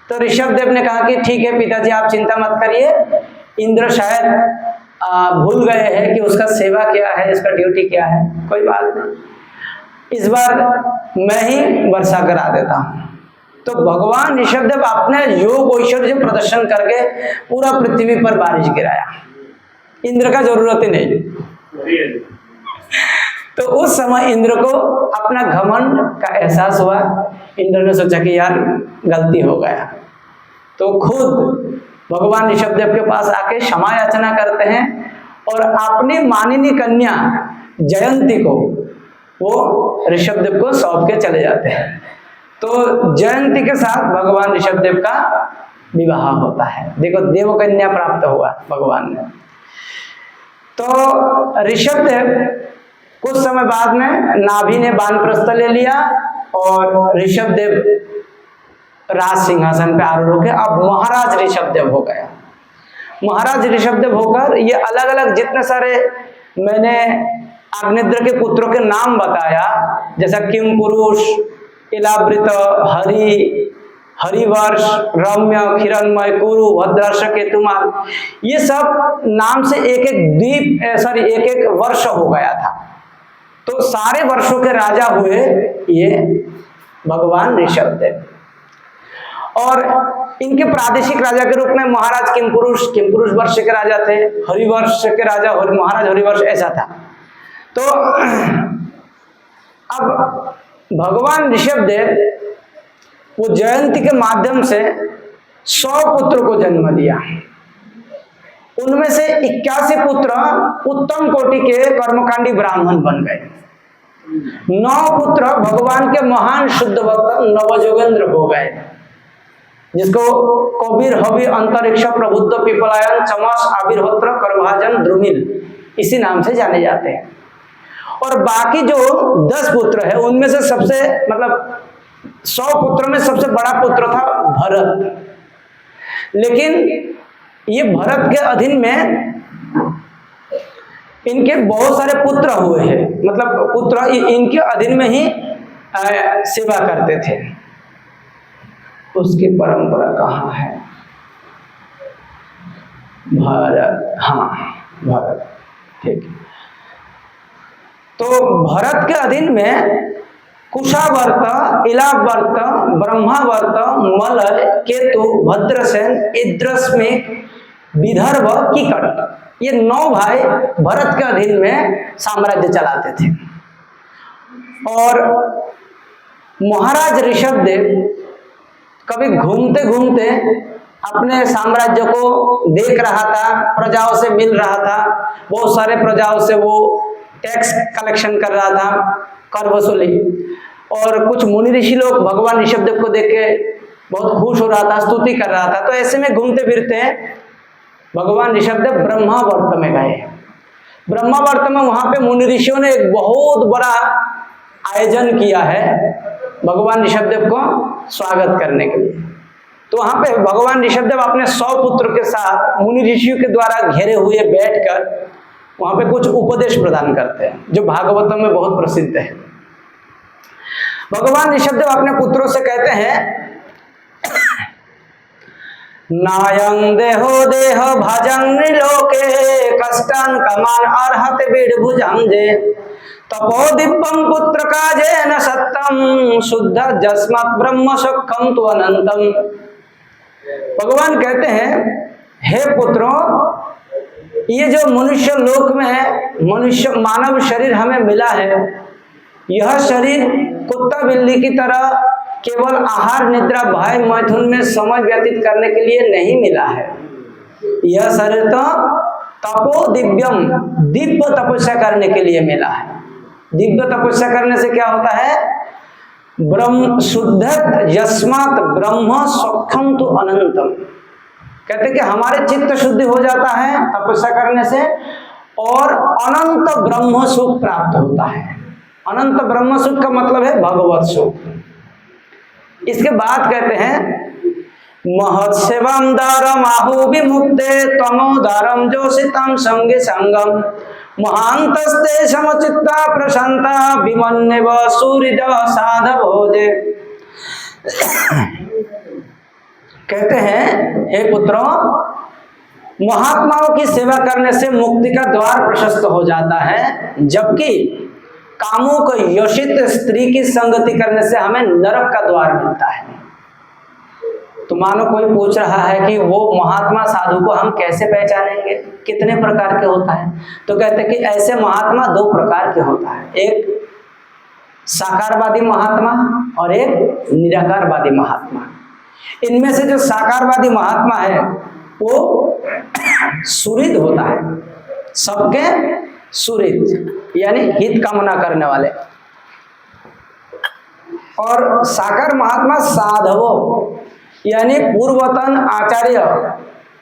तो ऋषभदेव ने कहा कि ठीक है पिताजी, आप चिंता मत करिए, इंद्र शायद भूल गए हैं कि उसका सेवा क्या है, इसका ड्यूटी क्या है, कोई बात नहीं, इस बार मैं ही वर्षा करा देता हूँ। तो भगवान ऋषभदेव अपने योग ऐश्वर्य प्रदर्शन करके पूरा पृथ्वी पर बारिश गिराया, इंद्र का जरूरत ही नहीं। तो उस समय इंद्र को अपना घमंड का एहसास हुआ। इंद्र ने सोचा कि यार गलती हो गया, तो खुद भगवान ऋषभदेव के पास आके क्षमा याचना करते हैं और अपनी मानिनी कन्या जयंती को वो ऋषभदेव को सौंप के चले जाते हैं। तो जयंती के साथ भगवान ऋषभदेव का विवाह होता है। देखो, देव कन्या प्राप्त हुआ भगवान ने। तो ऋषभदेव कुछ समय बाद में नाभि ने वानप्रस्थ ले लिया और ऋषभदेव राज सिंहासन पे आरूढ़ होकर अब महाराज ऋषभदेव हो गया। महाराज ऋषभदेव होकर ये अलग अलग जितने सारे मैंने अग्निद्र के पुत्रों के नाम बताया, जैसा किम पुरुष, इलावृत, हरि, हरिवर्ष, रम्य, किरणमय, कुरु, भद्राश, केतुमाल, ये सब नाम से एक एक द्वीप एक एक वर्ष हो गया था। तो सारे वर्षों के राजा हुए ये भगवान ऋषभदेव। और इनके प्रादेशिक राजा के रूप में महाराज किमपुरुष वर्ष के राजा थे, हरिवर्ष के राजा महाराज हरिवर्ष, ऐसा था। तो अब भगवान ऋषभदेव वो जयंती के माध्यम से 100 पुत्र को जन्म दिया। उनमें से 81 पुत्र उत्तम कोटि के कर्मकांडी ब्राह्मण बन गए। 9 पुत्र भगवान के महान शुद्ध भक्त नवजोगेंद्र हो गए, जिसको कबीर, हवि, अंतरिक्ष, प्रबुद्ध, पिपलायन, चमस, आविर्होत्र, करभाजन, द्रुमिल इसी नाम से जाने जाते हैं। और बाकी जो 10 पुत्र है उनमें से सबसे 100 पुत्रों में सबसे बड़ा पुत्र था भरत। लेकिन ये भरत के अधीन में इनके बहुत सारे पुत्र हुए हैं, पुत्र इनके अधीन में ही सेवा करते थे। उसकी परंपरा कहाँ है? भरत, हाँ भरत, ठीक। तो भरत के अधीन में कुशावर्त, इलावर्त, ब्रह्मावर्त, मलय, केतु, भद्रसेन, इद्रस्मिक, विदर्भ, कीकट, ये 9 भाई भरत के अधीन में साम्राज्य चलाते थे। और महाराज ऋषभदेव कभी घूमते घूमते अपने साम्राज्य को देख रहा था, प्रजाओं से मिल रहा था, बहुत सारे प्रजाओं से वो टैक्स कलेक्शन कर रहा था, कर वसूली। और कुछ मुनि ऋषि लोग भगवान ऋषभदेव को देख के बहुत खुश हो रहा था, स्तुति कर रहा था। तो ऐसे में घूमते फिरते भगवान ऋषभदेव ब्रह्मावर्त में गए। ब्रह्मावर्त में वहां पे मुनि ऋषियों ने एक बहुत बड़ा आयोजन किया है भगवान ऋषभदेव को स्वागत करने के लिए। तो वहां पे भगवान ऋषभदेव अपने 100 पुत्र के साथ मुनि ऋषियों के द्वारा घेरे हुए बैठकर वहां पे कुछ उपदेश प्रदान करते हैं, जो भागवतम में बहुत प्रसिद्ध है। भगवान ऋषभदेव अपने पुत्रों से कहते हैं, नायं देहो देह भजं लोके कष्टं कमान अर्हत बीडभुजंजे तपो दिव्यं पुत्र काजेन सत्यं शुद्ध जस्मात् ब्रह्म सख्यं तु अनंतम। भगवान कहते हैं, हे पुत्रों, ये जो मनुष्य लोक में मानव शरीर हमें मिला है, यह शरीर कुत्ता बिल्ली की तरह केवल आहार, निद्रा, भय, मैथुन में समय व्यतीत करने के लिए नहीं मिला है। यह शरीर तो तपो दिव्यम, दिव्य तपस्या करने के लिए मिला है। दिव्य तपस्या करने से क्या होता है? ब्रह्म शुद्ध यस्मात् ब्रह्म सौख्यम तो अनंतम। कहते कि हमारे चित्त शुद्धि हो जाता है तपस्या करने से, और अनंत ब्रह्म सुख प्राप्त होता है। अनंत ब्रह्म सुख का मतलब है भगवत सुख। इसके बाद कहते हैं महत्सेवम दारम आहु विमुक्ते तमोदारम जोषितम संगे संगम महांतस्ते समचित्ता प्रशांता विमन्यव सूर्य साध भोजे। कहते हैं हे पुत्रों, महात्माओं की सेवा करने से मुक्ति का द्वार प्रशस्त हो जाता है, जबकि कामों को योषित स्त्री की संगति करने से हमें नरक का द्वार मिलता है। तो मानो कोई पूछ रहा है कि वो महात्मा साधु को हम कैसे पहचानेंगे, कितने प्रकार के होता है? तो कहते हैं कि ऐसे महात्मा दो प्रकार के होता है, एक साकारवादी महात्मा और एक निराकारवादी महात्मा। इनमें से जो साकारवादी महात्मा है वो सुहृद होता है, सबके सुहृद यानी हित कामना करने वाले। और साकार महात्मा साधवो यानी पूर्वतन आचार्य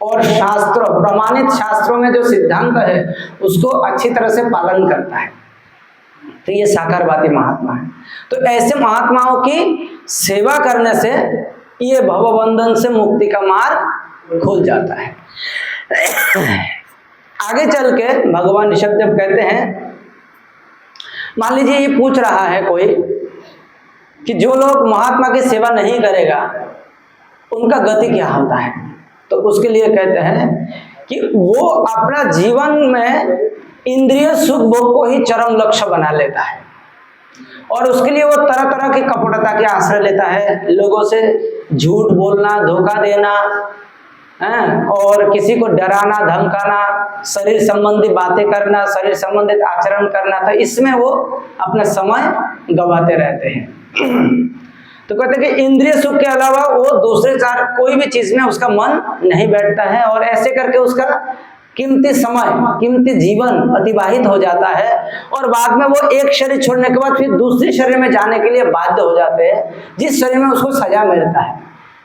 और शास्त्र प्रमाणित शास्त्रों में जो सिद्धांत है उसको अच्छी तरह से पालन करता है, तो ये साकारवादी महात्मा है। तो ऐसे महात्माओं की सेवा करने से ये भवबंधन से मुक्ति का मार्ग खुल जाता है। आगे चल के भगवान ऋषभ देव कहते हैं, मान लीजिए ये पूछ रहा है कोई कि जो लोग महात्मा की सेवा नहीं करेगा उनका गति क्या होता है? तो उसके लिए कहते हैं कि वो अपना जीवन में इंद्रिय सुख भोग को ही चरम लक्ष्य बना लेता है, और उसके लिए वो तरह तरह की कपटता के आश्रय लेता है, लोगों से झूठ बोलना, धोखा देना, और किसी को डराना धमकाना, शरीर संबंधी बातें करना, शरीर संबंधित आचरण करना, तो इसमें वो अपना समय गवाते रहते हैं। तो कहते हैं कि इंद्रिय सुख के अलावा वो दूसरे चार कोई भी चीज में उसका मन नहीं बैठता है, और ऐसे करके उसका कीमती समय, कीमती जीवन अतिबाहित हो जाता है, और बाद में वो एक शरीर छोड़ने के बाद फिर दूसरे शरीर में जाने के लिए बाध्य हो जाते हैं, जिस शरीर में उसको सजा मिलता है,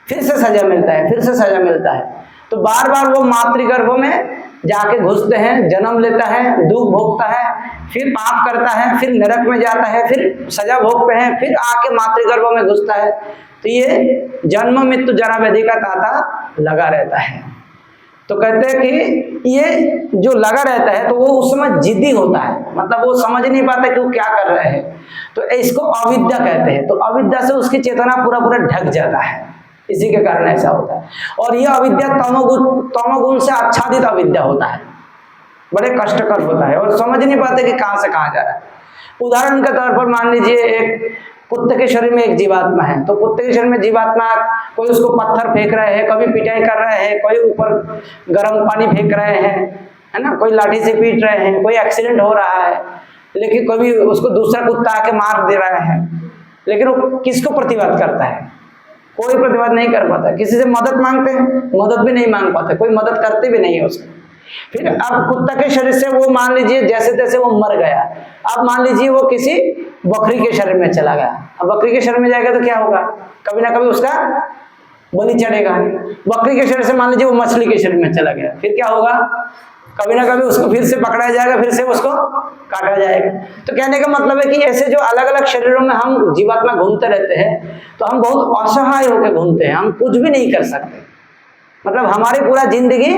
फिर से सजा मिलता है, फिर से सजा मिलता है। तो बार बार वो मातृगर्भ में जाके घुसते हैं, जन्म लेता है, दुख भोगता है, फिर पाप करता है, फिर नरक में जाता है, फिर सजा भोगते हैं, फिर आके मातृगर्भ में घुसता है। तो ये जन्म मृत्यु जरा व्याधि का तांता लगा रहता है। तो कहते हैं कि ये जो लगा रहता है तो वो उस समय जिद्दी होता है, मतलब वो समझ नहीं पाता कि वो क्या कर रहे हैं, तो इसको अविद्या कहते हैं। तो अविद्या से उसकी चेतना पूरा पूरा ढक जाता है, इसी के कारण ऐसा होता है। और यह अविद्या तमोगुण से आच्छादित अविद्या होता है, बड़े कष्टकर होता है, और समझ नहीं पाते कि कहाँ से कहाँ जा रहा है। उदाहरण के तौर पर मान लीजिए एक कुत्ते के शरीर में एक जीवात्मा है, तो कुत्ते के शरीर में जीवात्मा, कोई उसको पत्थर फेंक रहे हैं, कभी पिटाई कर रहे हैं, कोई ऊपर गर्म पानी फेंक रहे हैं, है ना, कोई लाठी से पीट रहे हैं, कोई एक्सीडेंट हो रहा है, लेकिन कभी उसको दूसरा कुत्ता आके मार दे रहा है, लेकिन वो किसको प्रतिवाद करता है? कोई प्रतिवाद नहीं कर पाता। किसी से मदद मांगते हैं, मदद भी नहीं मांग पाते, कोई मदद करते भी नहीं है उसको। फिर अब कुत्ता के शरीर से वो मान लीजिए जैसे तैसे वो मर गया, अब मान लीजिए वो किसी बकरी के शरीर में चला गया। अब बकरी के शरीर में जाएगा तो क्या होगा? कभी ना कभी उसका बलि चढ़ेगा। बकरी के शरीर से मान लीजिए वो मछली के शरीर में चला गया, फिर क्या होगा? कभी ना कभी उसको फिर से पकड़ा जाएगा, फिर से उसको काटा जाएगा। तो कहने का मतलब है कि ऐसे जो अलग अलग शरीरों में हम जीवात्मा घूमते रहते हैं, तो हम बहुत असहाय होकर घूमते हैं, हम कुछ भी नहीं कर सकते। मतलब हमारी पूरा जिंदगी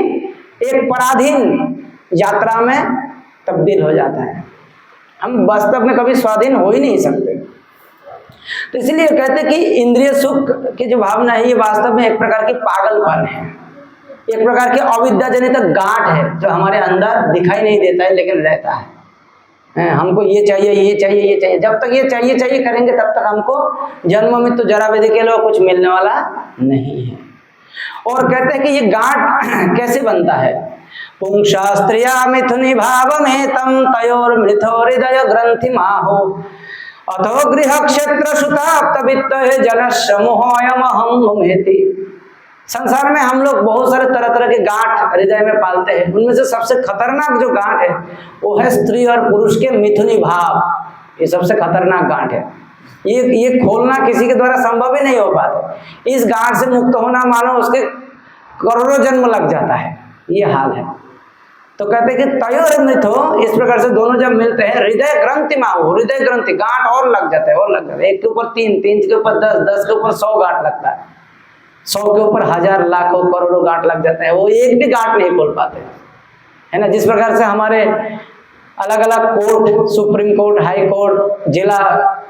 एक पराधीन यात्रा में तब्दील हो जाता है, हम वास्तव में कभी स्वाधीन हो ही नहीं सकते। तो इसलिए कहते हैं कि इंद्रिय सुख की जो भावना है ये वास्तव में एक प्रकार की पागलपन है, एक प्रकार की अविद्या जनित गांठ है जो हमारे अंदर दिखाई नहीं देता है लेकिन रहता है। हमको ये चाहिए, ये चाहिए, ये चाहिए, जब तक ये चाहिए चाहिए करेंगे तब तक हमको जन्म मृत्यु जरा व्याधि के लिए कुछ मिलने वाला नहीं है। और कहते हैं कि ये गांठ कैसे बनता है? पुंशास्त्रिया मिथुनी भाव में तम तयोर मृथो हृदय ग्रंथि माहो अथो गृह क्षेत्र सुताप्त वित्त जनस्य मोहयम हम मुमेति। संसार में हम लोग बहुत सारे तरह तरह के गांठ हृदय में पालते हैं, उनमें से सबसे खतरनाक जो गांठ है वो है स्त्री और पुरुष के मिथुनी भाव। ये सबसे खतरनाक गांठ है। ये खोलना किसी के द्वारा संभव ही नहीं हो पाता। इस गांठ से मुक्त होना मानो उसके करोड़ों जन्म लग जाता है, ये हाल है। तो कहते हैं कि तयोर मिथो, इस प्रकार से दोनों जब मिलते हैं, हृदय ग्रंथि माहो, हृदय ग्रंथि, गांठ और लग जाता है और लग जाता है। एक के ऊपर 3, 3 के ऊपर 10, 10 के ऊपर 100 गांठ लगता है, 100 के ऊपर 1000, लाखों, करोड़ों गांठ लग जाते हैं। वो एक भी गांठ नहीं खोल पाते, है ना। जिस प्रकार से हमारे अलग अलग court, supreme court, high court, जिला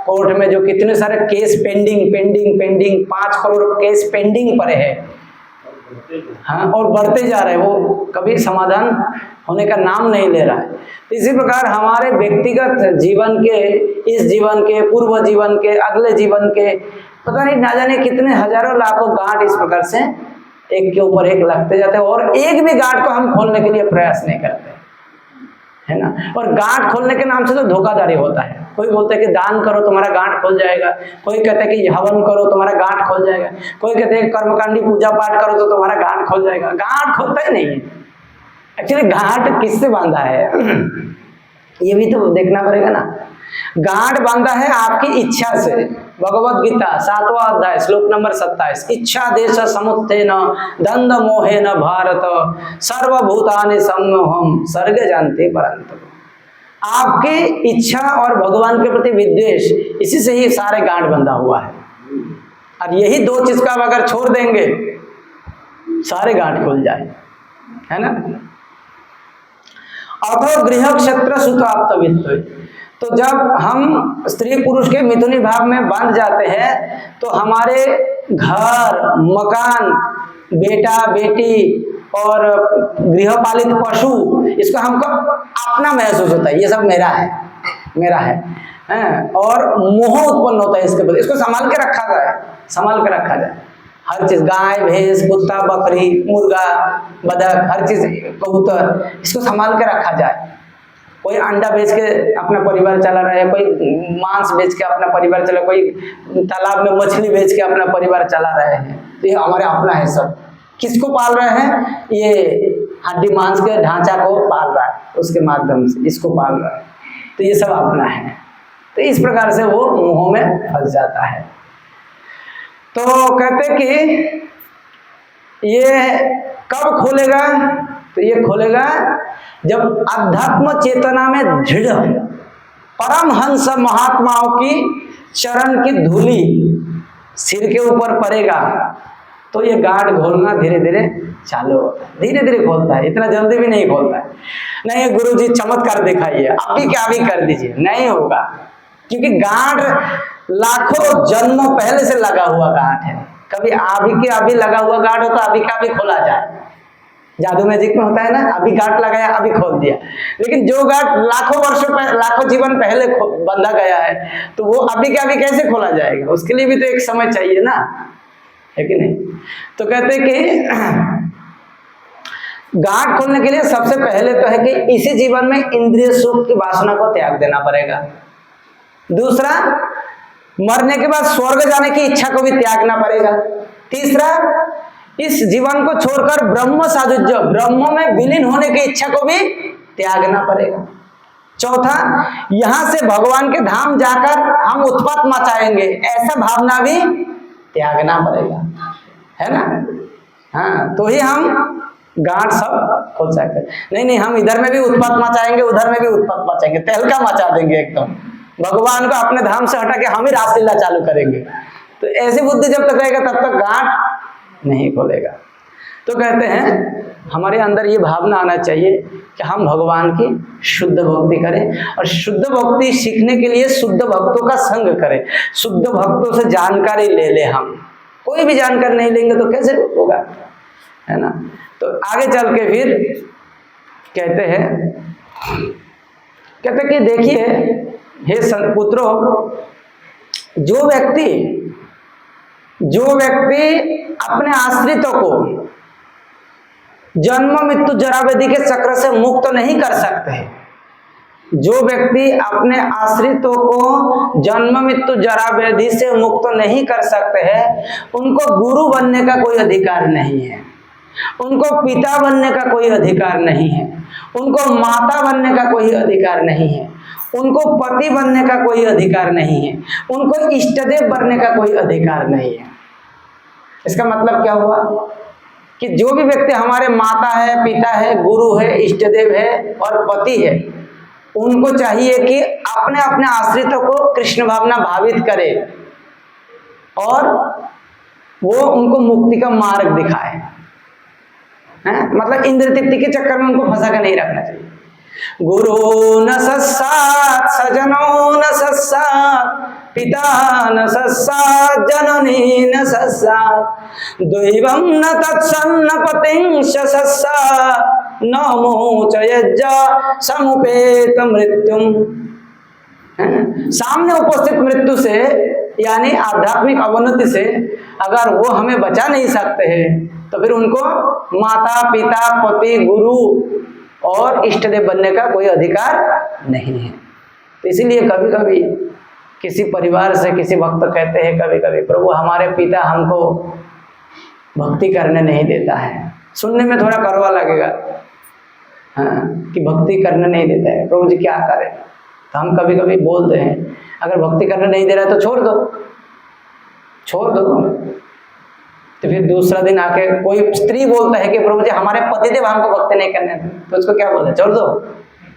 कोर्ट में जो कितने सारे case pending 5 crore case pending पड़े हैं, हाँ, और बढ़ते जा रहे हैं, वो कभी समाधान होने का नाम नहीं ले रहा है। इसी प्रकार हमारे व्यक्तिगत जीवन के, इस जीवन के, पूर्व जीवन के, अगले जीवन के, पता नहीं ना जाने कितने हजारों लाखों गांठ इस प्रकार से एक के ऊपर एक लगते जाते हैं, और एक भी गांठ को हम खोलने के लिए प्रयास नहीं करते, है ना। और गांठ खोलने के नाम से तो धोखाधड़ी होता है। कोई बोलता है कि दान करो तुम्हारा गांठ खोल जाएगा, कोई कहता है कि हवन करो तुम्हारा गांठ खोल जाएगा, कोई कहते हैं कर्मकांडी पूजा पाठ करो तो तुम्हारा गांठ खोल जाएगा। गांठ खोलता ही नहीं है। एक्चुअली गांठ किससे बांधा है ये भी तो देखना पड़ेगा ना। गांठ बांधा है आपकी इच्छा से। भगवद गीता 7वां अध्याय श्लोक नंबर 27, इच्छा देश समुत्थेन दंड मोहेन भारत सर्वभूतानि सम्मोहम सर्ग जानते परंतु। आपकी इच्छा और भगवान के प्रति विद्वेष, इसी से ही सारे गांठ बंधा हुआ है। और यही 2 चीज का अगर छोड़ देंगे सारे गांठ खुल जाए, है ना। अथो गृह क्षेत्र सुताप्तवित्त, तो जब हम स्त्री पुरुष के मिथुनी भाव में बांध जाते हैं तो हमारे घर, मकान, बेटा बेटी और गृहपालित पशु, इसको हमको अपना महसूस होता है, ये सब मेरा है, और मोह उत्पन्न होता है इसके प्रति। इसको संभाल के रखा जाए। हर चीज, गाय, भैंस, कुत्ता, बकरी, मुर्गा, बतख, हर चीज, कबूतर, इसको संभाल के रखा जाए। कोई अंडा बेच के अपना परिवार चला रहा है, कोई मांस बेच के अपना परिवार चला, कोई तालाब में मछली बेच के अपना परिवार चला रहे हैं, तो ये हमारे अपना है सब। किसको पाल रहे हैं? ये हड्डी मांस के ढांचा को पाल रहा है, उसके माध्यम से इसको पाल रहा है, तो ये सब अपना है। तो इस प्रकार से वो मुंह में फंस जाता है। तो कहते कि ये कब खोलेगा? तो ये खोलेगा जब अध्यात्म चेतना में दृढ़ परमहंस महात्माओं की चरण की धूली सिर के ऊपर पड़ेगा, तो ये गांठ खोलना धीरे धीरे चालू होता है, धीरे धीरे खोलता है, इतना जल्दी भी नहीं खोलता है। नहीं गुरुजी चमत्कार दिखाइए, अभी क्या अभी कर दीजिए, नहीं होगा, क्योंकि गांठ लाखों जन्मों पहले से लगा हुआ गांठ है। कभी अभी के अभी लगा हुआ गांठ होता, अभी का अभी खोला जाए। जादू मैजिक में होता है ना, अभी गांठ लगाया अभी खोल दिया, लेकिन जो गांठ लाखों वर्षों लाखों जीवन पहले बंधा गया है, तो वो अभी के अभी कैसे खोला जाएगा? उसके लिए भी तो एक समय चाहिए ना, है कि नहीं? तो कहते कि गांठ खोलने के लिए सबसे पहले तो है कि इसी जीवन में इंद्रिय सुख की वासना को त्याग देना पड़ेगा। दूसरा, मरने के बाद स्वर्ग जाने की इच्छा को भी त्यागना पड़ेगा। तीसरा, इस जीवन को छोड़कर ब्रह्म सायुज्य, ब्रह्म में विलीन होने की इच्छा को भी त्यागना पड़ेगा। चौथा, यहां से भगवान के धाम जाकर हम उत्पात मचाएंगे, ऐसा भावना भी त्यागना पड़ेगा, है ना। हाँ, तो ही हम गांठ सब खोल सकते। नहीं हम इधर में भी उत्पात मचाएंगे, उधर में भी उत्पात मचाएंगे, तहलका मचा देंगे एकदम, भगवान को अपने धाम से हटा के हम ही रासलीला चालू करेंगे। तो ऐसी बुद्धि जब तक रहेगा तब तक गांठ नहीं खोलेगा। तो कहते हैं हमारे अंदर ये भावना आना चाहिए कि हम भगवान की शुद्ध भक्ति करें, और शुद्ध भक्ति सीखने के लिए शुद्ध भक्तों का संग करें, शुद्ध भक्तों से जानकारी ले ले। हम कोई भी जानकारी नहीं लेंगे तो कैसे होगा, है ना। तो आगे चल के फिर कहते हैं कि देखिए हे पुत्रों, जो व्यक्ति अपने आश्रितों को जन्म मृत्यु जरा व्याधि के चक्र से मुक्त नहीं कर सकते, जो व्यक्ति अपने आश्रितों को जन्म मृत्यु जरा व्याधि से मुक्त नहीं कर सकते हैं, उनको गुरु बनने का कोई अधिकार नहीं है, उनको पिता बनने का कोई अधिकार नहीं है, उनको माता बनने का कोई अधिकार नहीं है, उनको पति बनने का कोई अधिकार नहीं है, उनको इष्टदेव बनने का कोई अधिकार नहीं है। इसका मतलब क्या हुआ कि जो भी व्यक्ति हमारे माता है, पिता है, गुरु है, इष्टदेव है और पति है, उनको चाहिए कि अपने अपने आश्रितों को कृष्ण भावना भावित करे और वो उनको मुक्ति का मार्ग दिखाए। मतलब इंद्र तृप्ति के चक्कर में उनको फंसा कर नहीं रखना चाहिए। गुरु न सत्सात् सजनो न सत्सात् पिता न सत्सात् जननी न सत्सात् दैवं न तत्सन्न पतिं सत्सात् न मोचयज्जा समुपेत मृत्युम। सामने उपस्थित मृत्यु से यानी आध्यात्मिक अवनति से अगर वो हमें बचा नहीं सकते हैं तो फिर उनको माता पिता पति गुरु और इष्टदेव बनने का कोई अधिकार नहीं है। तो इसीलिए कभी कभी किसी परिवार से किसी भक्त कहते हैं कभी कभी, प्रभु हमारे पिता हमको भक्ति करने नहीं देता है। सुनने में थोड़ा कड़वा लगेगा, हाँ, कि भक्ति करने नहीं देता है, प्रभु जी क्या करें। तो हम कभी कभी बोलते हैं अगर भक्ति करने नहीं दे रहा है तो छोड़ दो, छोड़ दो। तो फिर दूसरा दिन आके कोई स्त्री बोलता है कि प्रभु जी हमारे पतिदेव हमको भक्ति नहीं करने देते, तो उसको क्या बोलते, छोड़ दो,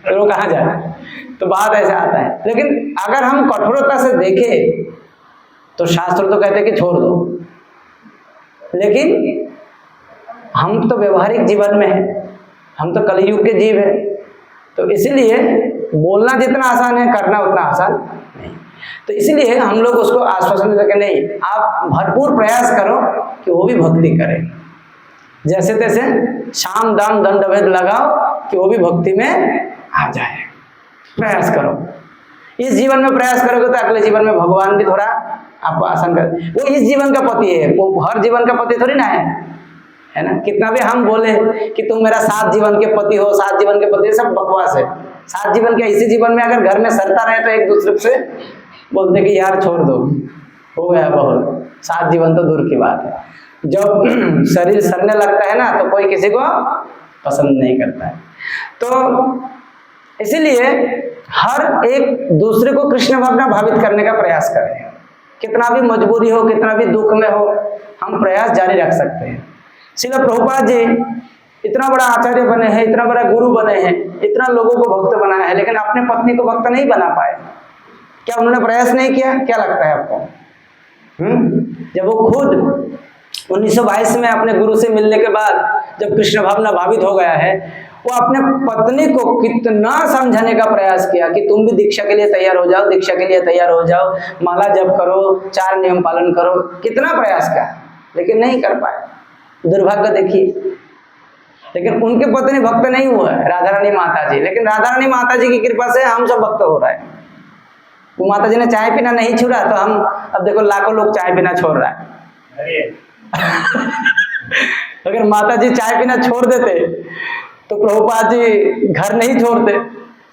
फिर वो कहाँ जाए। तो बात ऐसा आता है। लेकिन अगर हम कठोरता से देखें तो शास्त्र तो कहते हैं कि छोड़ दो, लेकिन हम तो व्यवहारिक जीवन में है, हम तो कलयुग के जीव है, तो इसलिए बोलना जितना आसान है करना उतना आसान नहीं। तो इसलिए हम लोग उसको आश्वासन देते कि नहीं, आप भरपूर प्रयास करो कि वो भी भक्ति करे, जैसे तैसे शाम दाम दंड भेद लगाओ कि वो भी भक्ति में आ जाए। प्रयास करो, इस जीवन में प्रयास करोगे तो अगले जीवन में भगवान भी थोड़ा आपको आसान कर। वो इस जीवन का पति है, वो हर जीवन का पति थोड़ी ना है ना। कितना भी हम बोले कि तुम मेरा 7 जीवन के पति हो, 7 जीवन के पति, सब बकवास है। 7 जीवन के इसी जीवन में अगर घर में सरता रहे तो एक दूसरे से बोलते कि यार छोड़ दो, हो गया बहुत, 7 जीवन तो दूर की बात है। जब शरीर सड़ने लगता है ना तो कोई किसी को पसंद नहीं करता है। तो इसीलिए हर एक दूसरे को कृष्ण भावना भावित करने का प्रयास करें। कितना भी मजबूरी हो, कितना भी दुख में हो, हम प्रयास जारी रख सकते हैं। श्रील प्रभुपाद जी इतना बड़ा आचार्य बने हैं, इतना बड़ा गुरु बने हैं, इतना लोगों को भक्त बनाया है, लेकिन अपने पत्नी को भक्त नहीं बना पाए। क्या उन्होंने प्रयास नहीं किया? क्या लगता है आपको? जब वो खुद 1922 में अपने गुरु से मिलने के बाद जब कृष्ण भावना भावित हो गया है, वो अपने पत्नी को कितना समझाने का प्रयास किया कि तुम भी दीक्षा के लिए तैयार हो जाओ, दीक्षा के लिए तैयार हो जाओ, माला जप करो, 4 नियम पालन करो, कितना प्रयास किया, लेकिन नहीं कर पाए। दुर्भाग्य देखिए। लेकिन उनके पत्नी भक्त नहीं हुआ है, राधा रानी माता जी। लेकिन राधा रानी माता जी की कृपा से हम सब भक्त हो रहा है। वो माता जी ने चाय पीना नहीं छोड़ा तो हम अब देखो लाखों लोग चाय पीना छोड़ रहा है। अगर माता जी चाय पीना छोड़ देते तो प्रभुपाद जी घर नहीं छोड़ते,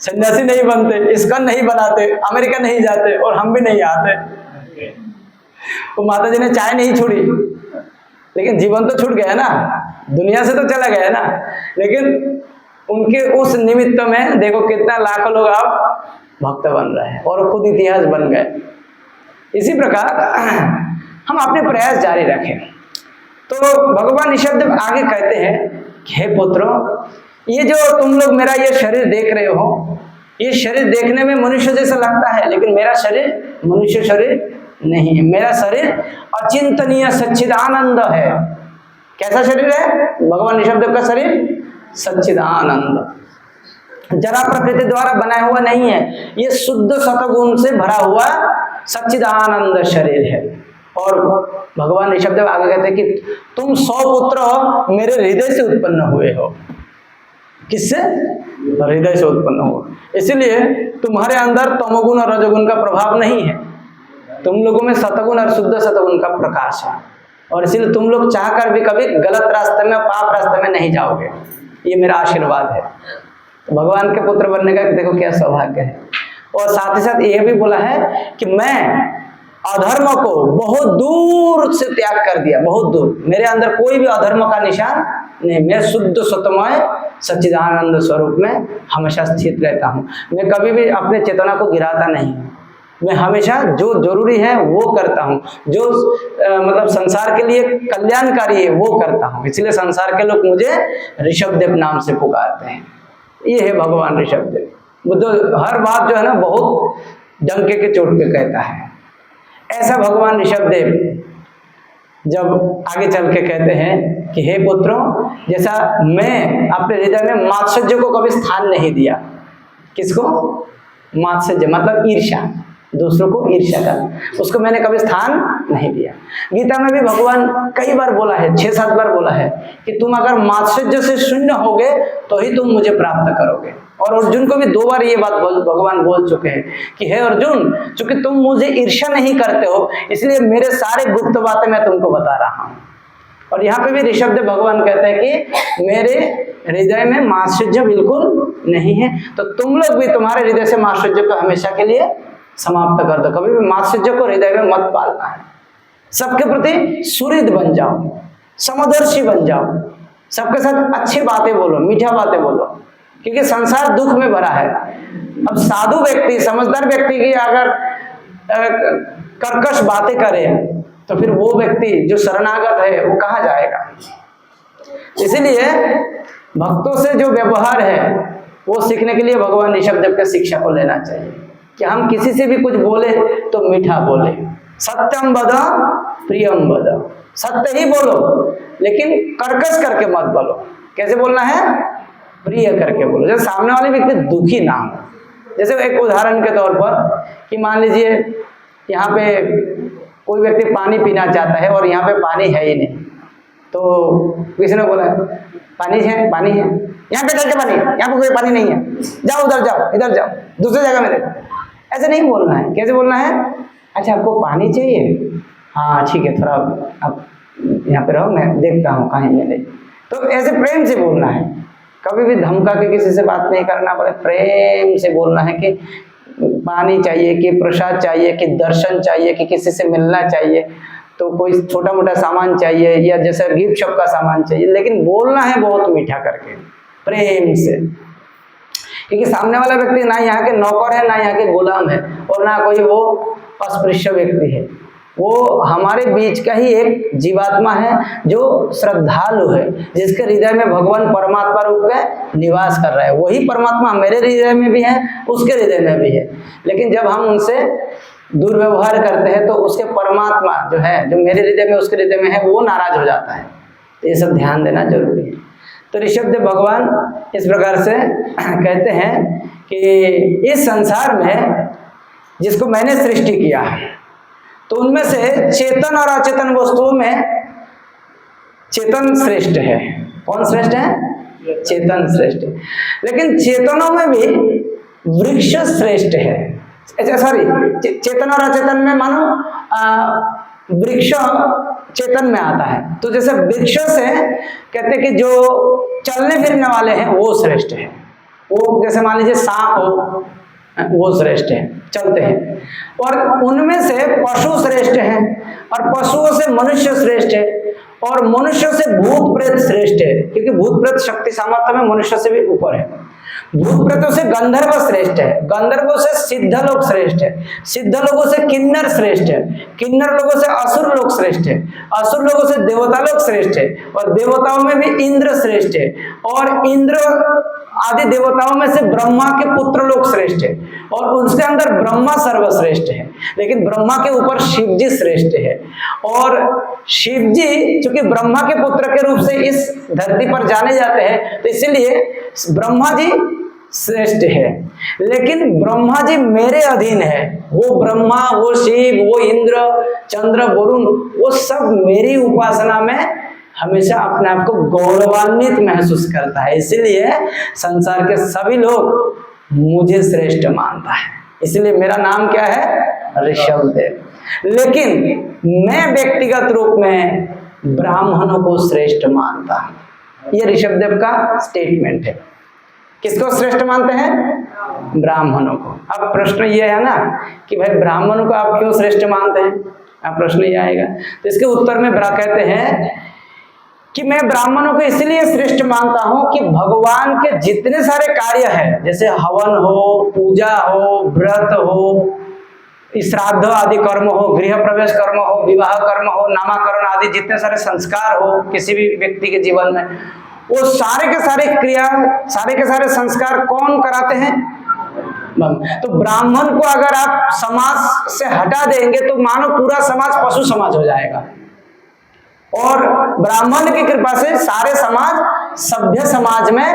सन्यासी नहीं बनते, इस्कॉन नहीं बनाते, अमेरिका नहीं जाते और हम भी नहीं आते। वो माता जी ने चाय नहीं छोड़ी, लेकिन जीवन तो छूट गया ना, दुनिया से तो चला गया ना। लेकिन उनके उस निमित्त में देखो कितना लाखों लोग अब भक्त बन रहे हैं और खुद इतिहास बन गए। इसी प्रकार हम अपने प्रयास जारी रखें। तो भगवान ऋषभदेव आगे कहते हैं, हे पुत्रों, ये जो तुम लोग मेरा ये शरीर देख रहे हो, ये शरीर देखने में मनुष्य जैसा लगता है, लेकिन मेरा शरीर मनुष्य शरीर नहीं है। मेरा शरीर अचिंतनीय सच्चिदानंद है। कैसा शरीर है भगवान ऋषभदेव का शरीर? सच्चिदानंद, जरा प्रकृति द्वारा बनाया हुआ नहीं है, ये शुद्ध सतगुण से भरा हुआ सच्चिदानंद शरीर है। और भगवान ऋषभदेव आगे कहते हैं कि तुम 100 पुत्र मेरे हृदय से उत्पन्न हुए हो। किससे? हृदय से उत्पन्न हो। इसलिए तुम्हारे अंदर तमोगुण और रजोगुण का प्रभाव नहीं है, तुम लोगों में सतगुण और शुद्ध सतगुण का प्रकाश है। और इसीलिए तुम लोग चाहकर भी कभी गलत रास्ते में, पाप रास्ते में नहीं जाओगे। ये मेरा आशीर्वाद है। तो भगवान के पुत्र बनने का देखो क्या सौभाग्य है। और साथ ही साथ ये भी बोला है कि मैं अधर्म को बहुत दूर से त्याग कर दिया, बहुत दूर, मेरे अंदर कोई भी अधर्म का निशान नहीं, मैं शुद्ध सतमय सच्चिदानंद स्वरूप में हमेशा स्थित रहता हूँ। मैं कभी भी अपने चेतना को गिराता नहीं, मैं हमेशा जो जरूरी है वो करता हूँ, जो मतलब संसार के लिए कल्याणकारी है वो करता हूँ। इसलिए संसार के लोग मुझे ऋषभदेव नाम से पुकारते हैं। ये है भगवान ऋषभदेव। वो तो हर बात जो है ना बहुत डंके के चोट पे कहता है। ऐसा भगवान ऋषभदेव जब आगे चल के कहते हैं कि हे पुत्रों, जैसा मैं अपने हृदय में मात्सर्य को कभी स्थान नहीं दिया। किसको? मात्सर्य मतलब ईर्ष्या, दूसरों को ईर्ष्या करना, उसको मैंने कभी स्थान नहीं दिया। गीता में भी भगवान कई बार बोला है, 6-7 बार बोला है कि तुम अगर मात्सर्य से शून्य होगे तो ही तुम मुझे प्राप्त करोगे। और अर्जुन को भी 2 बार ये बात भगवान बोल चुके हैं कि हे अर्जुन, चूंकि तुम मुझे ईर्ष्या नहीं करते हो इसलिए मेरे सारे गुप्त बातें मैं तुमको बता रहा हूँ। और यहाँ पे भी ऋषभदेव भगवान कहते हैं कि मेरे हृदय में मात्सर्य बिल्कुल नहीं है, तो तुम लोग भी तुम्हारे हृदय से मात्सर्य को हमेशा के लिए समाप्त कर दो। कभी भी मात्सर्य को हृदय में मत पालना है। सबके प्रति सुहृद बन जाओ, समदर्शी बन जाओ, सबके साथ अच्छी बातें बोलो, मीठा बातें बोलो, क्योंकि संसार दुख में भरा है। अब साधु व्यक्ति, समझदार व्यक्ति की अगर कर्कश बातें करे तो फिर वो व्यक्ति जो शरणागत है वो कहाँ जाएगा। इसीलिए भक्तों से जो व्यवहार है वो सीखने के लिए भगवान ऋषभदेव के शिक्षा को लेना चाहिए कि हम किसी से भी कुछ बोले तो मीठा बोले। सत्यम वद प्रियम वद, सत्य ही बोलो लेकिन कर्कश करके मत बोलो। कैसे बोलना है? प्रिय करके बोलो, जैसे सामने वाले व्यक्ति दुखी ना हो। जैसे एक उदाहरण के तौर पर कि मान लीजिए यहाँ पे कोई व्यक्ति पानी पीना चाहता है और यहाँ पे पानी है ही नहीं, तो किसी ने बोला पानी है, पानी है, यहाँ पे चल के पानी, यहाँ पे कोई पानी नहीं है, जाओ उधर जाओ, इधर जाओ, दूसरी जगह में देखो। ऐसे नहीं बोलना है। कैसे बोलना है? अच्छा आपको पानी चाहिए, हाँ ठीक है, थोड़ा आप यहाँ पे रहो, मैं देखता हूँ कहीं मिले। तो ऐसे प्रेम से बोलना है, कभी भी धमका के किसी से बात नहीं करना, बड़े प्रेम से बोलना है कि पानी चाहिए, कि प्रसाद चाहिए, कि दर्शन चाहिए, कि किसी से मिलना चाहिए, तो कोई छोटा मोटा सामान चाहिए या जैसे गिफ्ट शॉप का सामान चाहिए, लेकिन बोलना है बहुत मीठा करके, प्रेम से। क्योंकि सामने वाला व्यक्ति ना यहाँ के नौकर है, ना यहाँ के गुलाम है, और ना कोई वो अस्पृश्य व्यक्ति है। वो हमारे बीच का ही एक जीवात्मा है जो श्रद्धालु है, जिसके हृदय में भगवान परमात्मा रूप में निवास कर रहा है। वही परमात्मा मेरे हृदय में भी है, उसके हृदय में भी है। लेकिन जब हम उनसे दुर्व्यवहार करते हैं तो उसके परमात्मा जो है, जो मेरे हृदय में उसके हृदय में है, वो नाराज हो जाता है। तो ये सब ध्यान देना जरूरी है। तो ऋषभदेव भगवान इस प्रकार से कहते हैं कि इस संसार में जिसको मैंने सृष्टि किया है, तो उनमें से चेतन और अचेतन वस्तुओं में चेतन श्रेष्ठ है। कौन श्रेष्ठ है? चेतन श्रेष्ठ है। लेकिन चेतनों में भी वृक्ष श्रेष्ठ है। सॉरी, चेतन और अचेतन में मानो वृक्ष चेतन में आता है। तो जैसे वृक्ष से कहते हैं कि जो चलने फिरने वाले हैं वो श्रेष्ठ है। वो जैसे मान लीजिए सांप हो, वो श्रेष्ठ है, चलते हैं। और उनमें से पशु श्रेष्ठ हैं, और पशुओं से मनुष्य श्रेष्ठ है, और मनुष्य से भूत प्रेत श्रेष्ठ है, क्योंकि भूत प्रेत शक्ति सामर्थ्य में मनुष्य से भी ऊपर है। भूत प्रेतों से गंधर्व श्रेष्ठ है, गंधर्वों से सिद्ध लोग श्रेष्ठ है, सिद्ध लोगों से किन्नर श्रेष्ठ है, किन्नर लोगों से असुर लोग श्रेष्ठ है, असुर लोगों से देवता लोग श्रेष्ठ है, और देवताओं में भी इंद्र श्रेष्ठ है, और इंद्र आदि देवताओं में से ब्रह्मा के पुत्र लोग श्रेष्ठ है, और उनसे अंदर ब्रह्मा सर्वश्रेष्ठ है। लेकिन ब्रह्मा के ऊपर शिव जी श्रेष्ठ है, और शिव जी चूंकि ब्रह्मा के पुत्र के रूप से इस धरती पर जाने जाते हैं, तो इसीलिए ब्रह्मा जी श्रेष्ठ है। लेकिन ब्रह्मा जी मेरे अधीन है। वो ब्रह्मा, वो शिव, वो इंद्र, चंद्र, वरुण, वो सब मेरी उपासना में हमेशा अपने आप को गौरवान्वित महसूस करता है। इसलिए संसार के सभी लोग मुझे श्रेष्ठ मानता है। इसलिए मेरा नाम क्या है? ऋषभदेव। लेकिन मैं व्यक्तिगत रूप में ब्राह्मणों को श्रेष्ठ मानता हूं। ये ऋषभदेव का स्टेटमेंट है। किसको श्रेष्ठ मानते हैं? ब्राह्मणों को। अब प्रश्न ये है ना कि भाई ब्राह्मणों को आप क्यों श्रेष्ठ मानते हैं? अब प्रश्न ये आएगा, तो इसके उत्तर में कहते हैं कि मैं ब्राह्मणों को इसलिए श्रेष्ठ मानता हूं कि भगवान के जितने सारे कार्य हैं, जैसे हवन हो, पूजा हो, व्रत हो, श्राद्ध आदि कर्म हो, गृह प्रवेश कर्म हो, विवाह कर्म हो, नामकरण आदि जितने सारे संस्कार हो किसी भी व्यक्ति के जीवन में, वो सारे के सारे क्रिया, सारे के सारे संस्कार कौन कराते हैं? तो ब्राह्मण को अगर आप समाज से हटा देंगे तो मानो पूरा समाज पशु समाज हो जाएगा, और ब्राह्मण की कृपा से सारे समाज सभ्य समाज में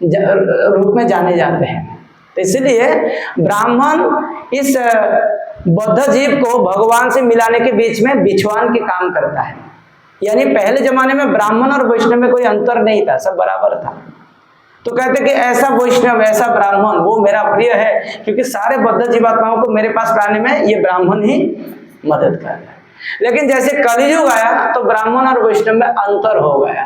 रूप में जाने जाते हैं। तो इसलिए ब्राह्मण इस बद्ध जीव को भगवान से मिलाने के बीच में बिछवान के काम करता है। यानी पहले जमाने में ब्राह्मण और वैष्णव में कोई अंतर नहीं था, सब बराबर था। तो कहते कि ऐसा वैष्णव, ऐसा ब्राह्मण वो मेरा प्रिय है, क्योंकि सारे बद्ध जीवात्माओं को मेरे पास लाने में ये ब्राह्मण ही मदद कर रहा है। लेकिन जैसे कलियुग आया तो ब्राह्मण और वैष्णव में अंतर हो गया।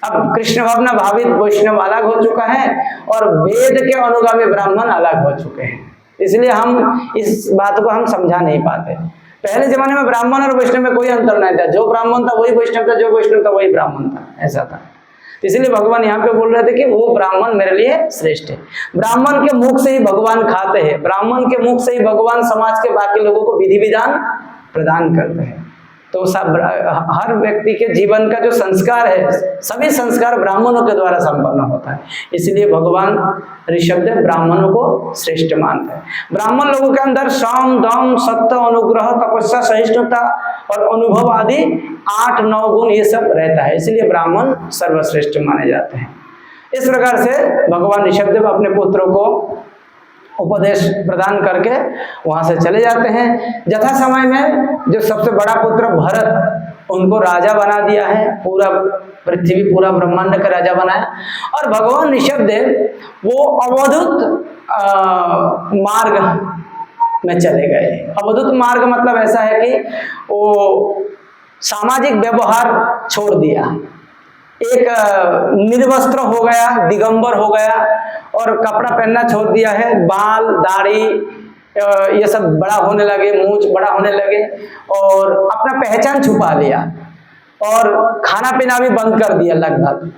अब कृष्ण भावना भावित वैष्णव अलग हो चुका है और वेद के अनुगामी ब्राह्मण अलग हो चुके हैं। इसलिए हम इस बात को हम समझा नहीं पाते। पहले जमाने में ब्राह्मण और वैष्णव में कोई अंतर नहीं था, जो ब्राह्मण था वही वैष्णव था, जो वैष्णव था वही ब्राह्मण था, ऐसा था। इसलिए भगवान यहाँ पे बोल रहे थे कि वो ब्राह्मण मेरे लिए श्रेष्ठ है। ब्राह्मण के मुख से ही भगवान खाते हैं, ब्राह्मण के मुख से ही भगवान समाज के बाकी लोगों को विधि विधान प्रदान करते हैं। तो सब हर व्यक्ति के जीवन का जो संस्कार है, सभी संस्कार ब्राह्मणों के द्वारा संपन्न होता है। इसलिए भगवान ऋषभदेव ब्राह्मणों को श्रेष्ठ मानते हैं। ब्राह्मण लोगों के अंदर साम, दम, सत्य, अनुग्रह, तपस्या, सहिष्णुता और अनुभव आदि 8-9 गुण ये सब रहता है, इसलिए ब्राह्मण सर्वश्रेष्ठ माने जाते हैं। इस प्रकार से भगवान ऋषभदेव अपने पुत्रों को उपदेश प्रदान करके वहां से चले जाते हैं। यथा समय में जो सबसे बड़ा पुत्र भरत, उनको राजा बना दिया है, पूरा पृथ्वी, पूरा ब्रह्मांड का राजा बनाया। और भगवान ऋषभदेव वो अवधूत मार्ग में चले गए। अवधूत मार्ग मतलब ऐसा है कि वो सामाजिक व्यवहार छोड़ दिया, एक निर्वस्त्र हो गया, दिगंबर हो गया और कपड़ा पहनना छोड़ दिया है। बाल, दाढ़ी ये सब बड़ा होने लगे, मूंछ बड़ा होने लगे और अपना पहचान छुपा लिया और खाना पीना भी बंद कर दिया लगभग।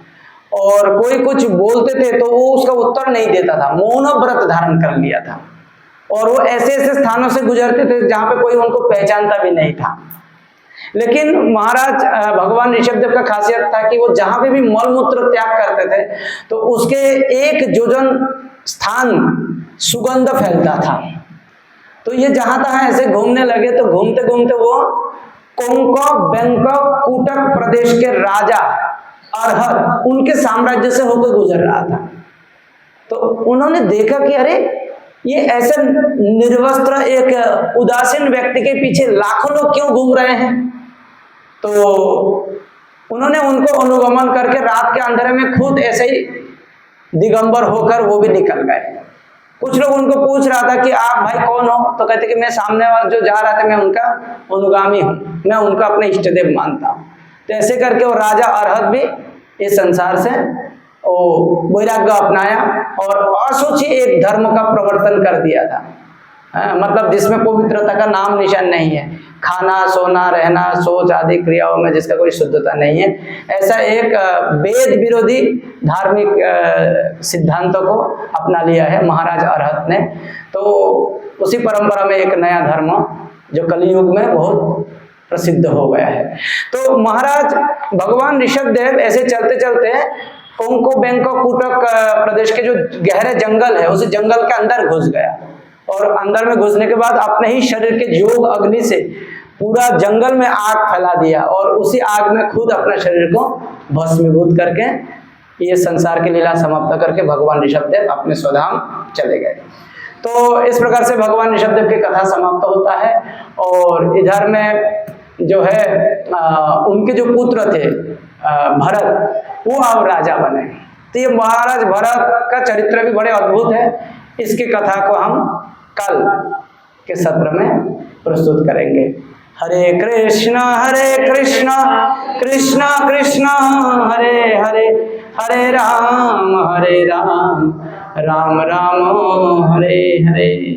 और कोई कुछ बोलते थे तो वो उसका उत्तर नहीं देता था, मौन व्रत धारण कर लिया था। और वो ऐसे ऐसे स्थानों से गुजरते थे जहां पे कोई उनको पहचानता भी नहीं था। लेकिन महाराज भगवान ऋषभदेव का खासियत था कि वो जहां पे भी मल मूत्र त्याग करते थे तो उसके 1 योजन स्थान सुगंध फैलता था। तो ये जहां तहां ऐसे घूमने लगे, तो घूमते घूमते वो कोंको बैंकॉक कूटक प्रदेश के राजा अरहत, उनके साम्राज्य से होकर गुजर रहा था। तो उन्होंने देखा कि अरे ये ऐसे निर्वस्त्र एक उदासीन व्यक्ति के पीछे लाखों लोग क्यों घूम रहे हैं। तो उन्होंने उनको अनुगमन करके रात के अंधेरे में खुद ऐसे ही दिगंबर होकर वो भी निकल गए। कुछ लोग उनको पूछ रहा था कि आप भाई कौन हो, तो कहते कि मैं सामने वाला जो जा रहा था मैं उनका अनुगामी हूँ, मैं उनका अपने इष्ट देव मानता हूँ। तो ऐसे करके वो राजा अरहत भी इस संसार से वैराग्य अपनाया और असुचि एक धर्म का प्रवर्तन कर दिया था। मतलब जिसमें पवित्रता का नाम निशान नहीं है, खाना, सोना, रहना, सोच आदि क्रियाओं में जिसका कोई शुद्धता नहीं है, ऐसा एक वेद विरोधी धार्मिक सिद्धांतों को अपना लिया है महाराज अरहत ने। तो उसी परंपरा में एक नया धर्म जो कलियुग में बहुत प्रसिद्ध हो गया है। तो महाराज भगवान ऋषभदेव ऐसे चलते चलते कोंको बैंकॉक कूटक प्रदेश के जो गहरे जंगल है उस जंगल के अंदर घुस गया और अंदर में घुसने के बाद अपने ही शरीर के योग अग्नि से पूरा जंगल में आग फैला दिया और उसी आग में खुद अपने शरीर को भस्मीभूत करके ये संसार की लीला समाप्त करके भगवान ऋषभदेव अपने स्वधाम चले गए। तो इस प्रकार से भगवान ऋषभदेव की कथा समाप्त होता है। और इधर में जो है उनके जो पुत्र थे भरत, वो अब राजा बने। तो ये महाराज भरत का चरित्र भी बड़े अद्भुत है। इसकी कथा को हम कल के सत्र में प्रस्तुत करेंगे। हरे कृष्ण कृष्ण कृष्ण कृष्ण हरे हरे, हरे राम राम राम हरे हरे।